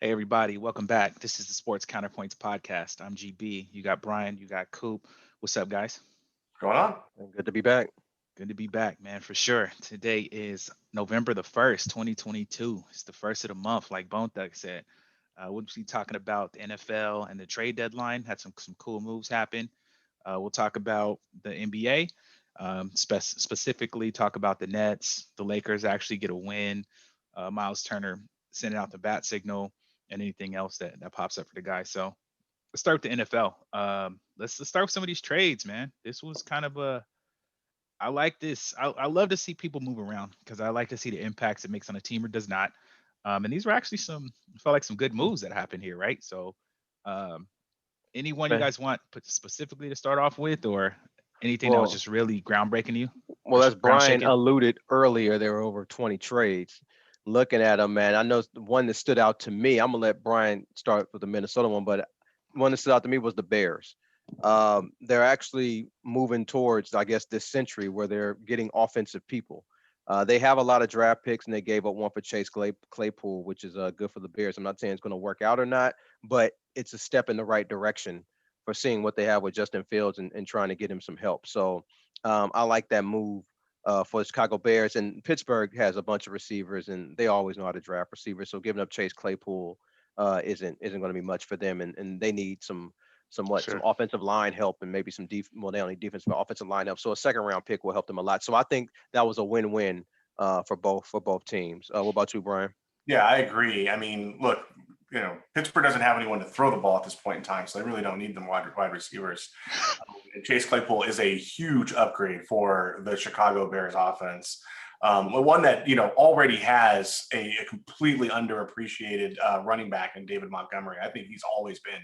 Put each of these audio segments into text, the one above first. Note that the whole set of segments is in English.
Hey everybody, welcome back. This is the Sports Counterpoints podcast. I'm GB. You got Brian, you got Coop. What's up, guys? Going on? And good to be back. Good to be back, man, for sure. Today is November the 1st, 2022. It's the first of the month, like Bone Thugs said. We'll be talking about the NFL and the trade deadline. Had some cool moves happen. We'll talk about the NBA, specifically talk about the Nets. The Lakers actually get a win. Miles Turner sending out the bat signal and anything else that pops up for the guy. So let's start with the NFL. Let's start with some of these trades, man. This was kind of a I like this. I love to see people move around because I like to see the impacts it makes on a team or does not. And these were actually felt like some good moves that happened here, right? So, um, anyone you Man, guys want put specifically to start off with, or anything that was well, just really groundbreaking to you, well, as ground Brian shaking? alluded earlier, there were over 20 trades. Looking at them, man, I know the one that stood out to me. I'm gonna let Brian start with the Minnesota one, but one that stood out to me was the Bears. They're actually moving towards, I guess, this century where they're getting offensive people. They have a lot of draft picks, and they gave up one for Claypool, which is good for the Bears. I'm not saying it's going to work out or not, but it's a step in the right direction for seeing what they have with Justin Fields and trying to get him some help. So I like that move for the Chicago Bears. And Pittsburgh has a bunch of receivers, and they always know how to draft receivers. So giving up Chase Claypool isn't going to be much for them, and they need some Sure. offensive line help and maybe well, they don't need defense but offensive line help. So a second round pick will help them a lot. So I think that was a win-win for both teams. What about you, Brian? Yeah, I agree. I mean, look, Pittsburgh doesn't have anyone to throw the ball at this point in time, so they really don't need them wide receivers. And Chase Claypool is a huge upgrade for the Chicago Bears offense. One that already has a completely underappreciated running back in David Montgomery. I think he's always been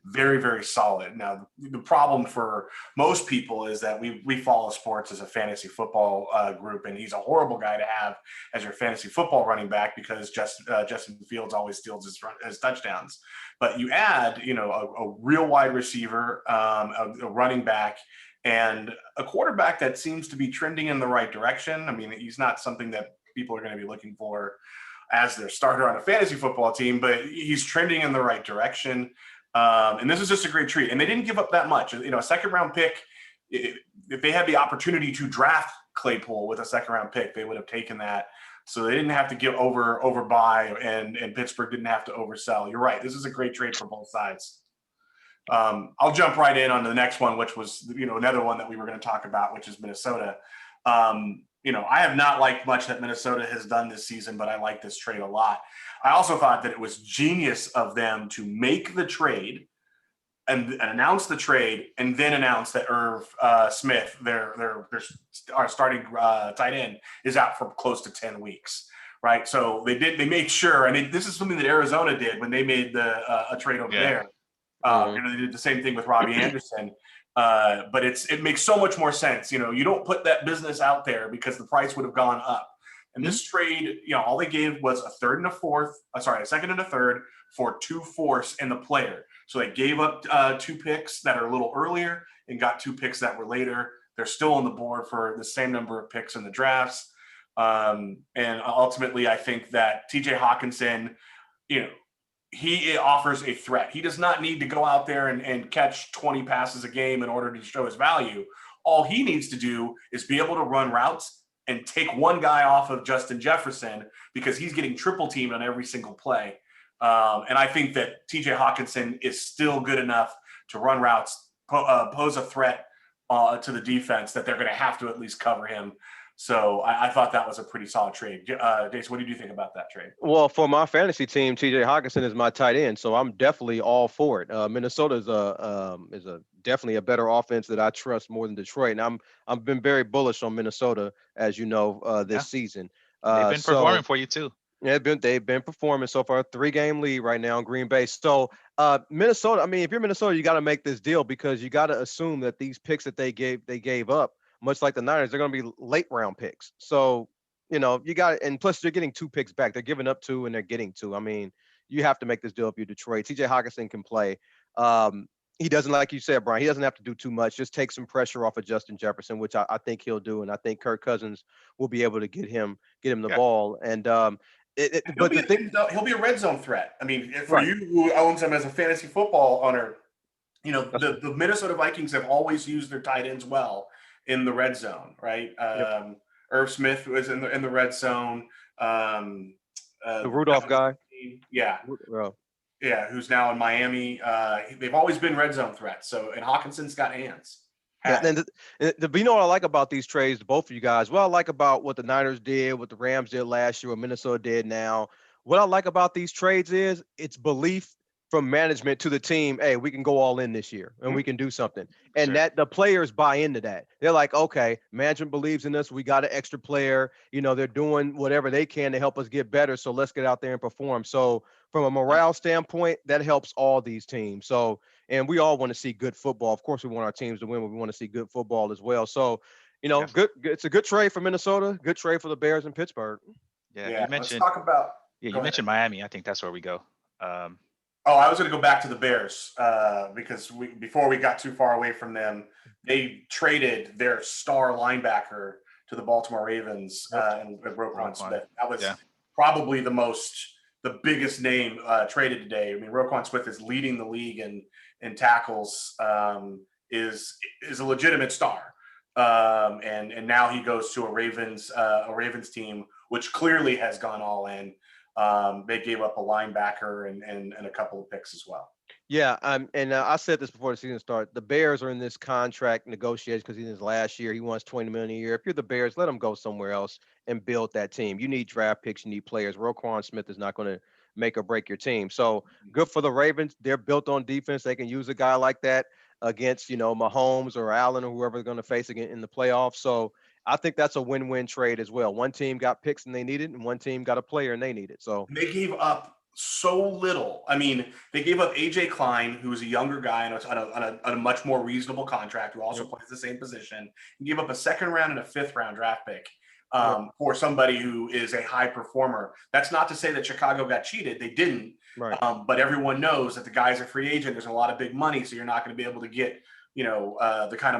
very, very solid. Now, the problem for most people is that we follow sports as a fantasy football group, and he's a horrible guy to have as your fantasy football running back because Justin Fields always steals his touchdowns. But you add, a real wide receiver, a running back, and a quarterback that seems to be trending in the right direction. I mean, he's not something that people are going to be looking for as their starter on a fantasy football team, but he's trending in the right direction. And this is just a great treat. And they didn't give up that much. A second round pick, if they had the opportunity to draft Claypool with a second round pick, they would have taken that. So they didn't have to give overbuy, and Pittsburgh didn't have to oversell. You're right. This is a great trade for both sides. I'll jump right in on the next one, which was another one that we were going to talk about, which is Minnesota. I have not liked much that Minnesota has done this season, but I like this trade a lot. I also thought that it was genius of them to make the trade and announce the trade, and then announce that Irv Smith, their starting tight end, is out for close to 10 weeks. Right, so they made sure, and this is something that Arizona did when they made a trade over Yeah. there. Mhm. They did the same thing with Robbie Anderson. But it makes so much more sense. You don't put that business out there because the price would have gone up. And this trade, all they gave was a second and a third for 2 fourths and the player. So they gave up 2 picks that are a little earlier and got 2 picks that were later. They're still on the board for the same number of picks in the drafts. And ultimately, I think that TJ Hawkinson, he offers a threat. He does not need to go out there and catch 20 passes a game in order to show his value. All he needs to do is be able to run routes and take one guy off of Justin Jefferson because he's getting triple teamed on every single play. And I think that TJ Hawkinson is still good enough to run routes, pose a threat to the defense that they're going to have to at least cover him. So I thought that was a pretty solid trade. Dace, what did you think about that trade? Well, for my fantasy team, TJ Hawkinson is my tight end, so I'm definitely all for it. Minnesota is a definitely a better offense that I trust more than Detroit, and I've been very bullish on Minnesota, as you know, Yeah. this season. They've been performing So for you too. yeah, they've been performing so far. 3-game lead right now in Green Bay. So Minnesota. I mean, if you're Minnesota, you got to make this deal because you got to assume that these picks that they gave up, much like the Niners, they're going to be late round picks. So you got, and plus they're getting 2 picks back. They're giving up 2 and they're getting 2. I mean, you have to make this deal if you're Detroit. TJ Hawkinson can play. He doesn't, like you said, Brian, he doesn't have to do too much. Just take some pressure off of Justin Jefferson, which I think he'll do. And I think Kirk Cousins will be able to get him the Yeah. ball. And He'll But be the thing, he'll be a red zone threat. I mean, for right? you who owns him as a fantasy football owner, That's, the Minnesota Vikings have always used their tight ends well in the red zone, right? yep. Irv Smith was in the red zone. Um, The the Rudolph guy. yeah, Well, yeah, who's now in Miami. They've always been red zone threats. So, and Hawkinson's got hands. yeah, and you know what I like about these trades, both of you guys. What I like about what the Niners did, what the Rams did last year, what Minnesota did now. What I like about these trades is it's belief from management to the team. Hey, we can go all in this year and we can do something, and Sure. that the players buy into that. They're like, okay, management believes in us. We got an extra player. They're doing whatever they can to help us get better. So let's get out there and perform. So from a morale standpoint, that helps all these teams. So and we all want to see good football. Of course, we want our teams to win, but we want to see good football as well. So, Definitely. it's a good trade for Minnesota, good trade for the Bears in Pittsburgh. Yeah. Yeah, You let's mentioned talk about. yeah, Go you ahead. mentioned Miami. I think that's where we go. Um, Oh, I was going to go back to the Bears because before we got too far away from them, they traded their star linebacker to the Baltimore Ravens Yep. and Roquan Roquan. Smith. That was Yeah. probably the biggest name traded today. I mean, Roquan Smith is leading the league in tackles. Is a legitimate star, and now he goes to a Ravens team which clearly has gone all in. They gave up a linebacker and a couple of picks as well. Yeah, and I said this before the season started. The Bears are in this contract negotiation because he's in his last year. He wants $20 million a year. If you're the Bears, let him go somewhere else and build that team. You need draft picks. You need players. Roquan Smith is not going to make or break your team. So good for the Ravens. They're built on defense. They can use a guy like that against Mahomes or Allen or whoever they're going to face again in the playoffs. So I think that's a win-win trade as well. One team got picks and they needed, and one team got a player and they needed. So They gave up so little. I mean, they gave up AJ Klein, who's a younger guy on a much more reasonable contract, who also yep, plays the same position. He gave up a second round and a fifth round draft pick yep, for somebody who is a high performer. That's not to say that Chicago got cheated. They didn't. right. But everyone knows that the guy's a free agent. There's a lot of big money, so you're not going to be able to get the kind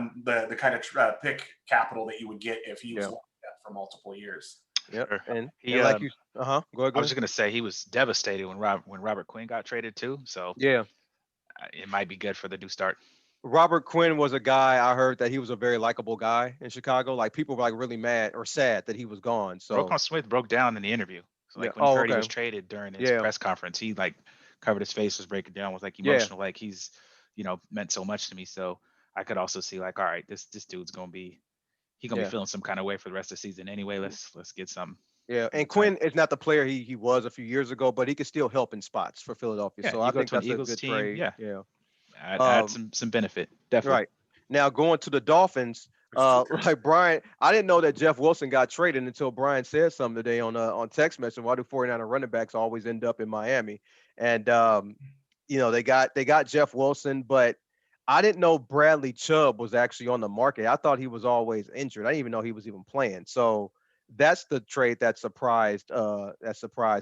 of pick capital that you would get if he was Yeah. locked up for multiple years. Yep. Sure. And He and like you, go ahead, I go was ahead. just gonna say he was devastated when Robert Quinn got traded too. So Yeah. it might be good for the new start. Robert Quinn was a guy I heard that he was a very likable guy in Chicago. Like people were like really mad or sad that he was gone. So Roquan Smith broke down in the interview. So yeah. like when he Oh, heard he okay. was traded during his Yeah. press conference, he like covered his face, was breaking down, was like Yeah. emotional, like he's meant so much to me. So I could also see like, all right, this dude's gonna be Yeah. feeling some kind of way for the rest of the season anyway. Let's get some Yeah. in And return. Quinn is not the player he was a few years ago, but he could still help in spots for Philadelphia. Yeah, So you I go think to an that's a Eagles good team, trade. yeah, Yeah. add Um, some benefit, definitely. right. Now going to the Dolphins, There's two guys. like Brian, I didn't know that Jeff Wilson got traded until Brian said something today on text message. Why do 49er running backs always end up in Miami? And they got Jeff Wilson, but I didn't know Bradley Chubb was actually on the market. I thought he was always injured. I didn't even know he was even playing. So that's the trade that surprised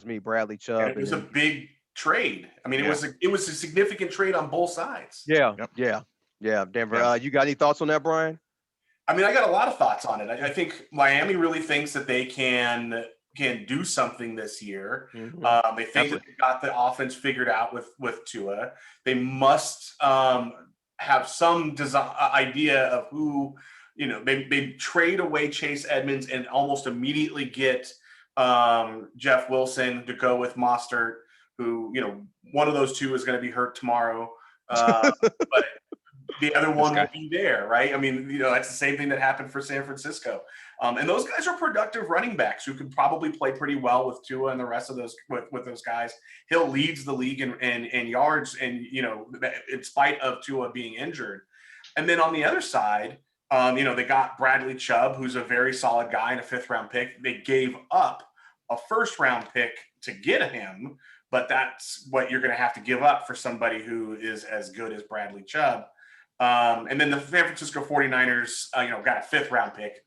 me, Bradley And Chubb. it And was a then big trade. I mean, Yeah, it was a significant trade on both sides. yeah, yep, yeah, yeah, Denver. yeah. You got any thoughts on that, Brian? I mean, I got a lot of thoughts on it. I think Miami really thinks that they can do something this year. Hmm. They think that Definitely. they got the offense figured out with Tua. They must have some idea of who they trade away Chase Edmonds and almost immediately get Jeff Wilson to go with Mostert, who one of those two is going to be hurt tomorrow. But the other This one will guy. be there, right? I mean, that's the same thing that happened for San Francisco. And those guys are productive running backs who could probably play pretty well with Tua and the rest of those with those guys. Hill leads the league in yards, and in spite of Tua being injured. And then on the other side, they got Bradley Chubb, who's a very solid guy and a fifth round pick. They gave up a first round pick to get him, but that's what you're going to have to give up for somebody who is as good as Bradley Chubb. And then the San Francisco 49ers, got a fifth round pick.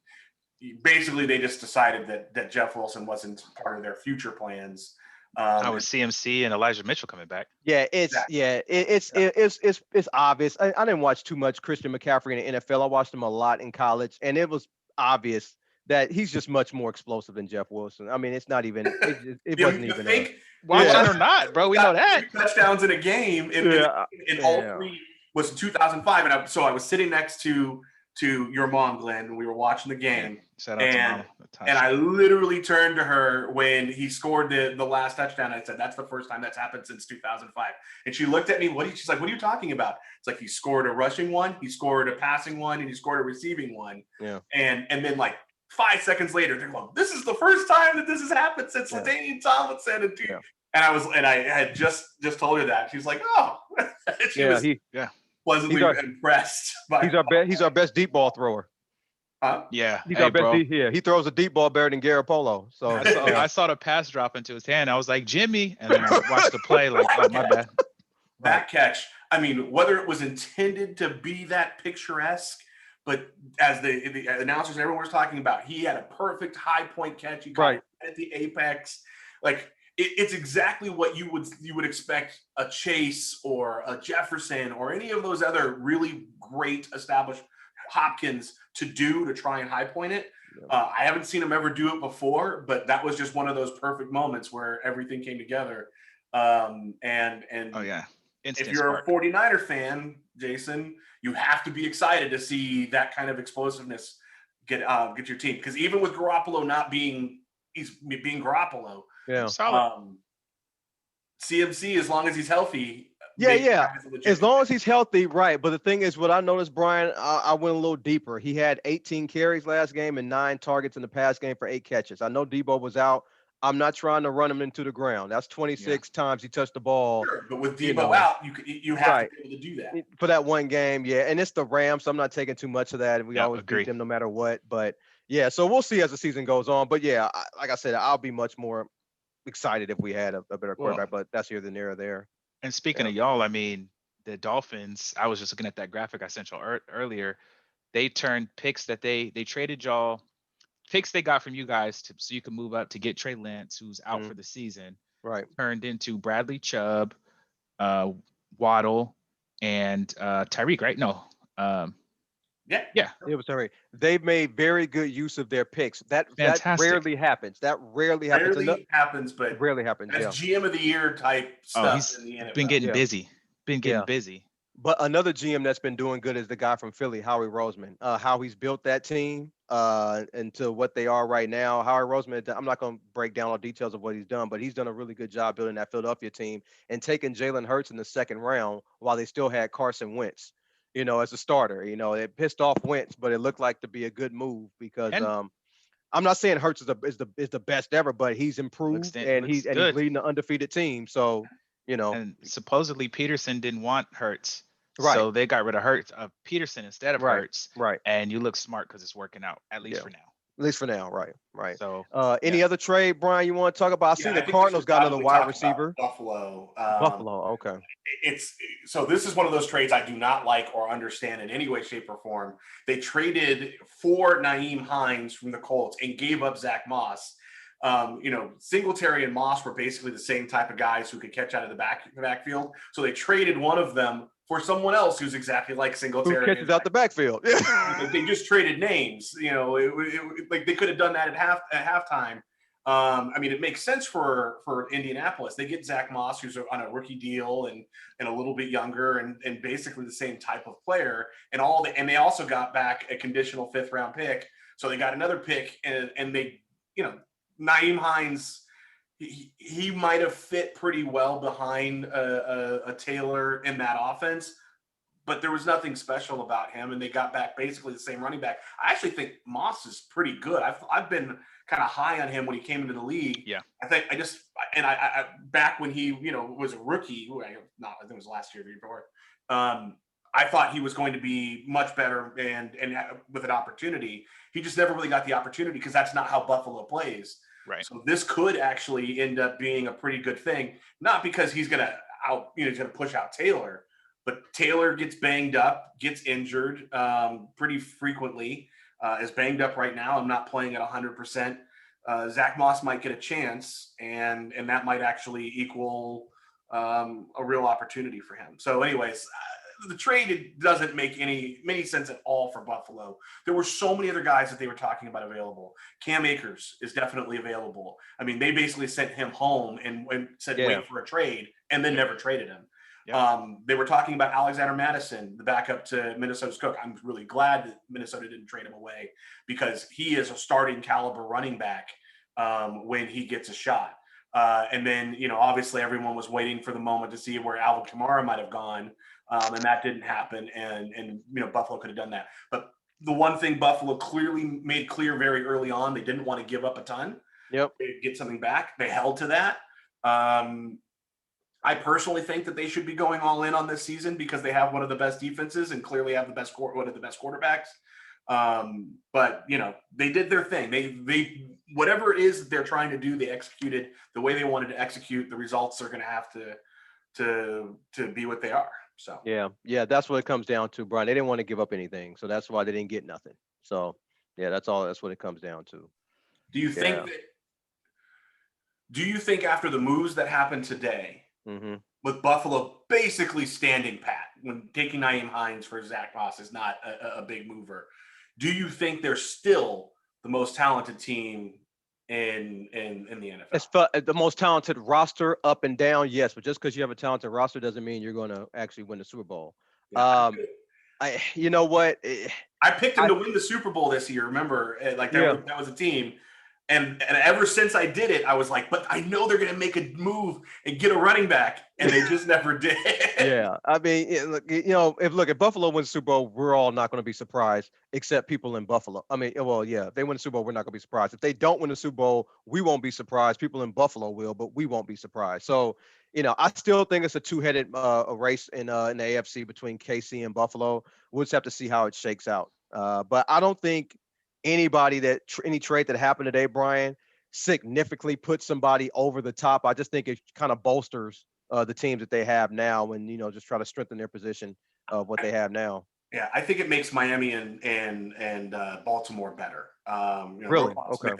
Basically, they just decided that Jeff Wilson wasn't part of their future plans. Now with CMC and Elijah Mitchell coming back. Yeah, it's Exactly. yeah, it's obvious. I didn't watch too much Christian McCaffrey in the NFL. I watched him a lot in college, and it was obvious that he's just much more explosive than Jeff Wilson. I mean, it's not even it wasn't You even think Watching yeah. or not, bro, we know got that. 3 touchdowns in a game, Yeah. and all Yeah. 3 was in 2005. And so I was sitting next to your mom, Glenn, when we were watching the Yeah, game, shout out to and mama. I Natasha. literally turned to her when he scored the last touchdown. I said, "That's the first time that's happened since 2005." And she looked at me. She's like, "What are you talking about?" It's like he scored a rushing one, he scored a passing one, and he scored a receiving one. Yeah. And then like 5 seconds later, they're like, "This is the first time that this has happened since Yeah. LaDainian Tomlinson." Yeah. And I had just told her that. She's like, "Oh," she Yeah. was Yeah, pleasantly impressed by. He's our best deep ball thrower. Huh? yeah. He's Hey, our best bro. deep. Yeah, he throws a deep ball better than Garoppolo. So I saw the pass drop into his hand. I was like, Jimmy, and then I watched the play. Like, oh my bad. That catch, I mean, whether it was intended to be that picturesque, but as the announcers and everyone was talking about, he had a perfect high point catch. He caught it at the apex. Like it's exactly what you would expect a Chase or a Jefferson or any of those other really great established Hopkins to do to try and high point it. I haven't seen him ever do it before, but that was just one of those perfect moments where everything came together. And Oh yeah, if instant you're spark. a 49er fan, Jason, you have to be excited to see that kind of explosiveness get your team. Because even with Garoppolo he's being Garoppolo. yeah. Solid. CMC, as long as he's healthy, Yeah. As long as he's healthy, right. But the thing is, what I noticed, Brian, I went a little deeper. He had 18 carries last game and 9 targets in the pass game for 8 catches. I know Debo was out. I'm not trying to run him into the ground. That's 26 times he touched the ball. Sure, but with Debo out, you have to be able to do that. For that one game, yeah. And it's the Rams, so I'm not taking too much of that. And we always agree. beat them no matter what. But yeah, so we'll see as the season goes on. But yeah, like I said, I'll be much more excited if we had a better quarterback, but that's here than there. And speaking of y'all, I mean, the Dolphins, I was just looking at that graphic I sent y'all earlier. They turned picks that they traded y'all, picks they got from you guys so you can move up to get Trey Lance, who's out for the season, Right. turned into Bradley Chubb, Waddle, and Tyreek, right? No. Yeah. It was Tyreek. They've made very good use of their picks. That rarely happens. But rarely happens. That's GM of the year type stuff. He's in the NFL. been getting busy. Busy. But another GM that's been doing good is the guy from Philly, Howie Roseman. How he's built that team into what they are right now. Howie Roseman, I'm not going to break down all details of what he's done, but he's done a really good job building that Philadelphia team and taking Jalen Hurts in the second round while they still had Carson Wentz, as a starter. It pissed off Wentz, but it looked like to be a good move because I'm not saying Hurts is the best ever, but he's improved and he's leading an undefeated team. So, and supposedly Peterson didn't want Hurts. Right. So they got rid of Peterson instead of Hurts. Right. And you look smart because it's working out, at least for now. At least for now, right. So any other trade, Brian, you want to talk about? I see the Cardinals got another wide receiver. Buffalo. Okay. So this is one of those trades I do not like or understand in any way, shape, or form. They traded for Nyheim Hines from the Colts and gave up Zach Moss. Singletary and Moss were basically the same type of guys who could catch out of the backfield. So they traded one of them for someone else who's exactly like Singletary. Who catches out the backfield. They just traded names. Like they could have done that at halftime. It makes sense for Indianapolis. They get Zach Moss, who's on a rookie deal and a little bit younger and basically the same type of player. And they also got back a conditional 5th round pick. So they got another pick and they, Nyheim Hines, he might have fit pretty well behind a Taylor in that offense, but there was nothing special about him, and they got back basically the same running back. I actually think Moss is pretty good. I've been kind of high on him when he came into the league. Yeah, I back when he was a rookie. I think it was last year, before. I thought he was going to be much better and with an opportunity. He just never really got the opportunity because that's not how Buffalo plays. Right. So this could actually end up being a pretty good thing, not because he's going to push out Taylor, but Taylor gets banged up, gets injured pretty frequently, is banged up right now. I'm not playing at 100%. Zach Moss might get a chance, and that might actually equal a real opportunity for him. So anyways, the trade doesn't make any sense at all for Buffalo. There were so many other guys that they were talking about available. Cam Akers is definitely available. I mean, they basically sent him home and said wait for a trade, and then never traded him. Yep. They were talking about Alexander Madison, the backup to Minnesota's Cook. I'm really glad that Minnesota didn't trade him away because he is a starting caliber running back when he gets a shot. And then, obviously everyone was waiting for the moment to see where Alvin Kamara might have gone. And that didn't happen. And Buffalo could have done that. But the one thing Buffalo clearly made clear very early on, they didn't want to give up a ton. Yep. They get something back. They held to that. I personally think that they should be going all in on this season because they have one of the best defenses and clearly have one of the best quarterbacks. But they did their thing. They whatever it is that they're trying to do, they executed the way they wanted to execute. The results are going to have to be what they are. So yeah, that's what it comes down to, Brian. They didn't want to give up anything, so that's why they didn't get nothing. So yeah, that's what it comes down to. Do you think after the moves that happened today, with Buffalo basically standing pat when taking Nyheim Hines for Zach Moss is not a big mover, do you think they're still the most talented team in the NFL? It's the most talented roster up and down, yes, but just because you have a talented roster doesn't mean you're going to actually win the Super Bowl. Yeah, you know what? I picked them to win the Super Bowl this year. Remember, that was a team. And ever since I did it, I was like, but I know they're going to make a move and get a running back, and they just never did. Yeah, I mean, if Buffalo wins the Super Bowl, we're all not going to be surprised, except people in Buffalo. I mean, if they win the Super Bowl, we're not going to be surprised. If they don't win the Super Bowl, we won't be surprised. People in Buffalo will, but we won't be surprised. So, I still think it's a two-headed race in the AFC between KC and Buffalo. We'll just have to see how it shakes out. But I don't think any trade that happened today, Brian, significantly put somebody over the top. I just think it kind of bolsters the teams that they have now and, just try to strengthen their position of what they have now. Yeah, I think it makes Miami and Baltimore better. Really? Okay.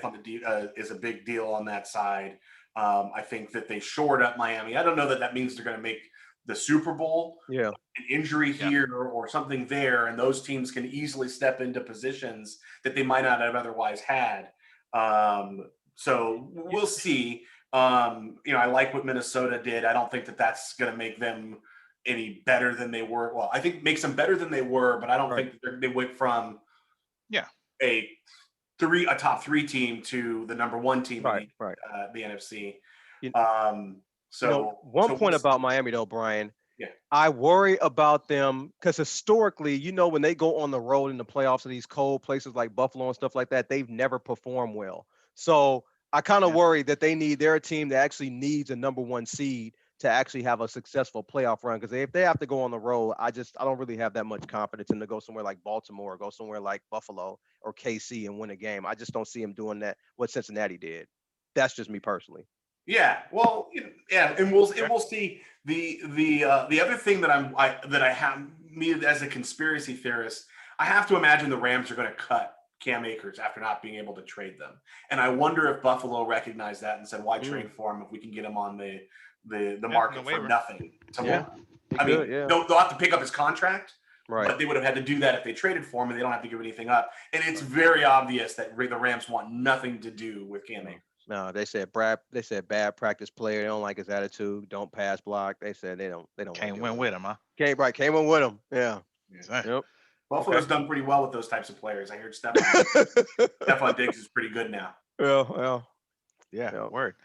Is a big deal on that side. I think that they shored up Miami. I don't know that means they're going to make the Super Bowl. Yeah. An injury here or something there, and those teams can easily step into positions that they might not have otherwise had. So we'll see. I like what Minnesota did. I don't think that that's going to make them any better than they were. Well, I think it makes them better than they were, but I don't think they went from a top three team to the number one team in the NFC. One point about Miami though, Brian. Yeah. I worry about them because historically, when they go on the road in the playoffs in these cold places like Buffalo and stuff like that, they've never performed well. So I kind of worry that they're a team that actually needs a number one seed to actually have a successful playoff run. Because if they have to go on the road, I don't really have that much confidence in to go somewhere like Baltimore or go somewhere like Buffalo or KC and win a game. I just don't see them doing that, what Cincinnati did. That's just me personally. Yeah, well, and we'll see. The other thing that I have me as a conspiracy theorist, I have to imagine the Rams are going to cut Cam Akers after not being able to trade them, and I wonder if Buffalo recognized that and said, "Why trade for him if we can get him on the market for nothing?" They'll have to pick up his contract. Right. But they would have had to do that if they traded for him, and they don't have to give anything up. And it's very obvious that the Rams want nothing to do with Cam Akers. No, they said bad practice player. They don't like his attitude. Don't pass block. They said they don't. Can't win with him, huh? Can't win with him. Yeah. Yep. Buffalo's done pretty well with those types of players. I heard Stephon Diggs is pretty good now. Yeah. Word.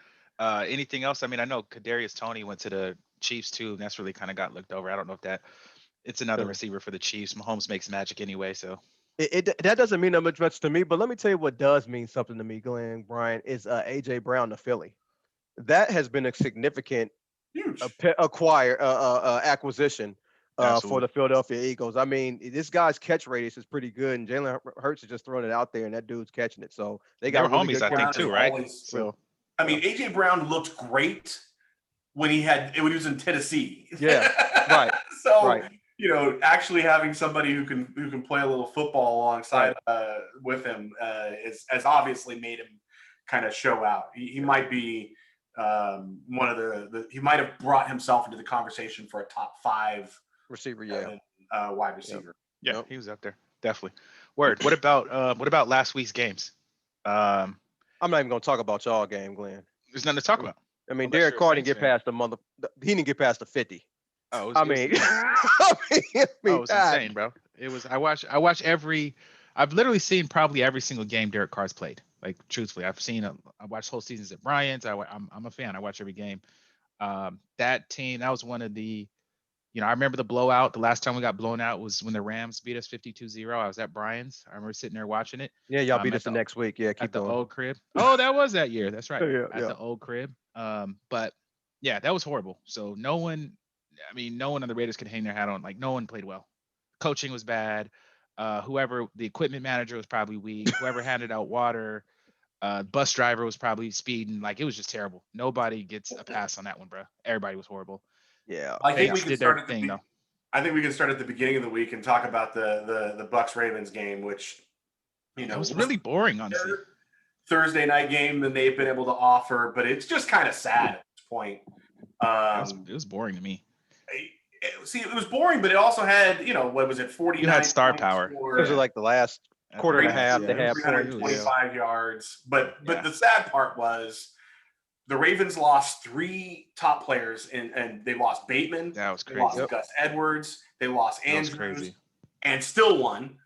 Anything else? I mean, I know Kadarius Toney went to the Chiefs too, and that's really kind of got looked over. I don't know if it's another receiver for the Chiefs. Mahomes makes magic anyway, so. That doesn't mean that much to me, but let me tell you what does mean something to me, Glenn, Brian, is A.J. Brown to Philly. That has been a significant acquisition for the Philadelphia Eagles. I mean, this guy's catch radius is pretty good, and Jalen Hurts is just throwing it out there, and that dude's catching it. So they got really homies, I think, too, right? So, I mean, A.J. Brown looked great when he was in Tennessee. Yeah, right. Actually having somebody who can play a little football alongside with him has obviously made him kind of show out. He might be one of he might have brought himself into the conversation for a top 5 receiver. Yeah, wide receiver. Yeah, Yep. he was up there. Definitely. Word. What about last week's games? Um, I'm not even gonna talk about y'all game, Glenn. there's nothing to talk I mean, about. I mean, Unless Derek you're a Carr didn't Saints get fan. past the mother. He didn't get past the 50. Oh, I mean, I oh, it was God. insane, bro. It was. I watch every. I've literally seen probably every single game Derek Carr's played. Like truthfully, I watched whole seasons at Bryant's. I'm a fan. I watch every game. That team, that was one of the. I remember the blowout. The last time we got blown out was when the Rams beat us 52-0. I was at Brian's. I remember sitting there watching it. Yeah, y'all beat At us the the next week. Yeah, at keep the going. old crib. Oh, that was that year. That's right. Yeah, At yeah. the old crib. But yeah, that was horrible. So no one, I mean, no one on the Raiders could hang their hat on. Like no one played well. Coaching was bad. Whoever the equipment manager was probably weak. Whoever handed out water, bus driver was probably speeding. Like it was just terrible. Nobody gets a pass on that one, bro. Everybody was horrible. Yeah. I think we Saints can did their start at thing though. I think we can start at the beginning of the week and talk about the Bucks Ravens game, which That was really boring, honestly. Thursday night game than they've been able to offer, but it's just kind of sad at this point. It was boring to me. It was boring, but it also had, what was it, 49 You had star points power. for Those are like the last quarter and a half. They had points. 325 yards. But Yeah. the sad part was the Ravens lost 3 top players, and they lost Bateman. That was They crazy. lost Gus Edwards. They lost That was Andrews. crazy. And still won.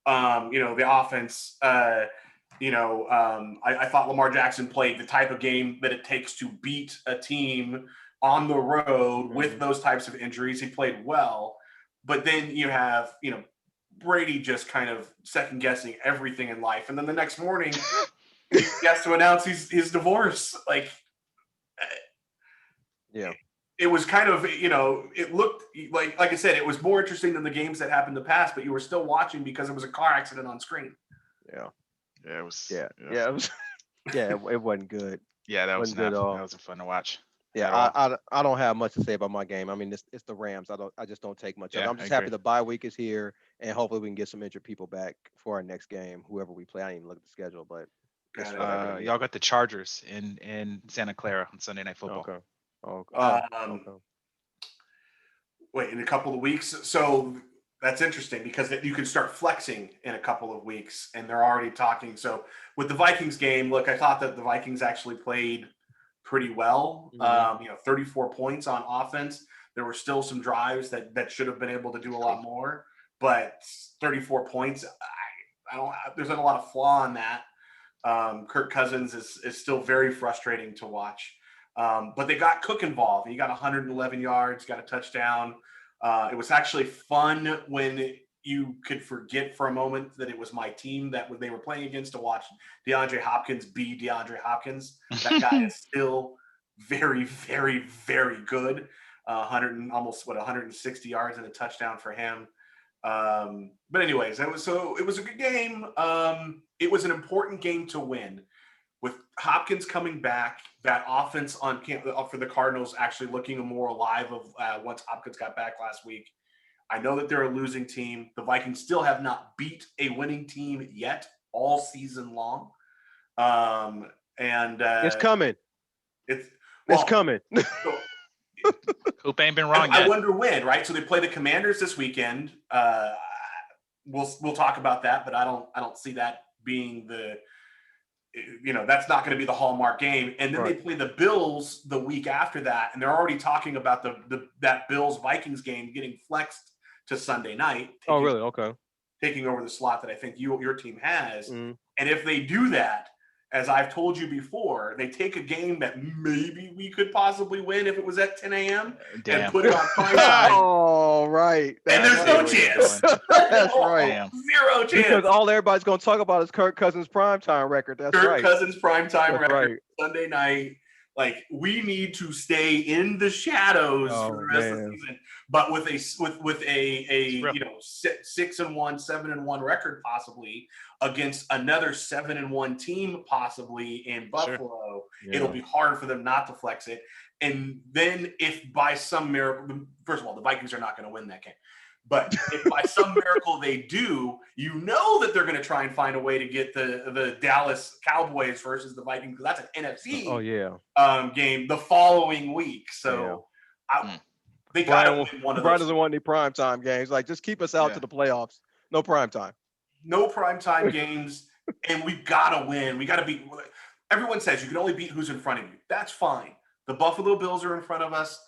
The offense. I thought Lamar Jackson played the type of game that it takes to beat a team on the road with those types of injuries. He played well, but then you have Brady just kind of second guessing everything in life, and then the next morning he has to announce his divorce. Like, Yeah. it was kind of, it looked like I said, it was more interesting than the games that happened in the past, but you were still watching because it was a car accident on screen. Yeah. Yeah, it was. Yeah. Yeah. It was. Yeah. It wasn't good. Yeah, that was Wasn't good not. at all. That wasn't fun to watch. Yeah, I don't have much to say about my game. I mean, it's the Rams. I just don't take much of it. Yeah, I'm just I happy agree. the bye week is here, and hopefully we can get some injured people back for our next game, whoever we play. I didn't even look at the schedule, but that's Yeah, whatever it is. Y'all got the Chargers in Santa Clara on Sunday Night Football. Okay. Okay. Wait, in a couple of weeks. So that's interesting because you can start flexing in a couple of weeks, and they're already talking. So with the Vikings game, look, I thought that the Vikings actually played pretty well. 34 points on offense. There were still some drives that should have been able to do a lot more, but 34 points, I don't. There's not a lot of flaw in that. Kirk Cousins is still very frustrating to watch. But they got Cook involved. He got 111 yards, got a touchdown. It was actually fun when you could forget for a moment that it was my team that they were playing against to watch DeAndre Hopkins be DeAndre Hopkins. That guy is still very, very, very good. 160 yards and a touchdown for him. But anyways, it was a good game. It was an important game to win. With Hopkins coming back, that offense on camp for the Cardinals actually looking more alive once Hopkins got back last week. I know that they're a losing team. The Vikings still have not beat a winning team yet all season long. It's coming. It's coming. Hoop ain't been wrong I yet. wonder when, right? So they play the Commanders this weekend. We'll talk about that, but I don't see that being that's not going to be the hallmark game. And then They play the Bills the week after that, and they're already talking about that Bills Vikings game getting flexed to Sunday night. Really? Okay. Taking over the slot that I think your team has. Mm-hmm. And if they do that, as I've told you before, they take a game that maybe we could possibly win if it was at 10 a.m. and put it on prime time. Oh, right. And there's no chance. That's right. Damn. Zero chance. Because all everybody's going to talk about is Kirk Cousins' primetime record. That's right. Kirk Cousins' primetime record right. Sunday night. Like, we need to stay in the shadows for the rest of the season. But with a 6-1, 7-1 record possibly against another 7-1 team possibly in Buffalo, it'll be hard for them not to flex it. And then if by some miracle, first of all, the Vikings are not going to win that game. But if by some miracle they do, that they're going to try and find a way to get the Dallas Cowboys versus the Vikings, because that's an NFC game the following week. So They got to Brian, win one of Brian those. doesn't want any primetime games. Like, just keep us out Yeah. to the playoffs. No primetime. No primetime games, and we've got to win. We got to beat. Everyone says you can only beat who's in front of you. That's fine. The Buffalo Bills are in front of us.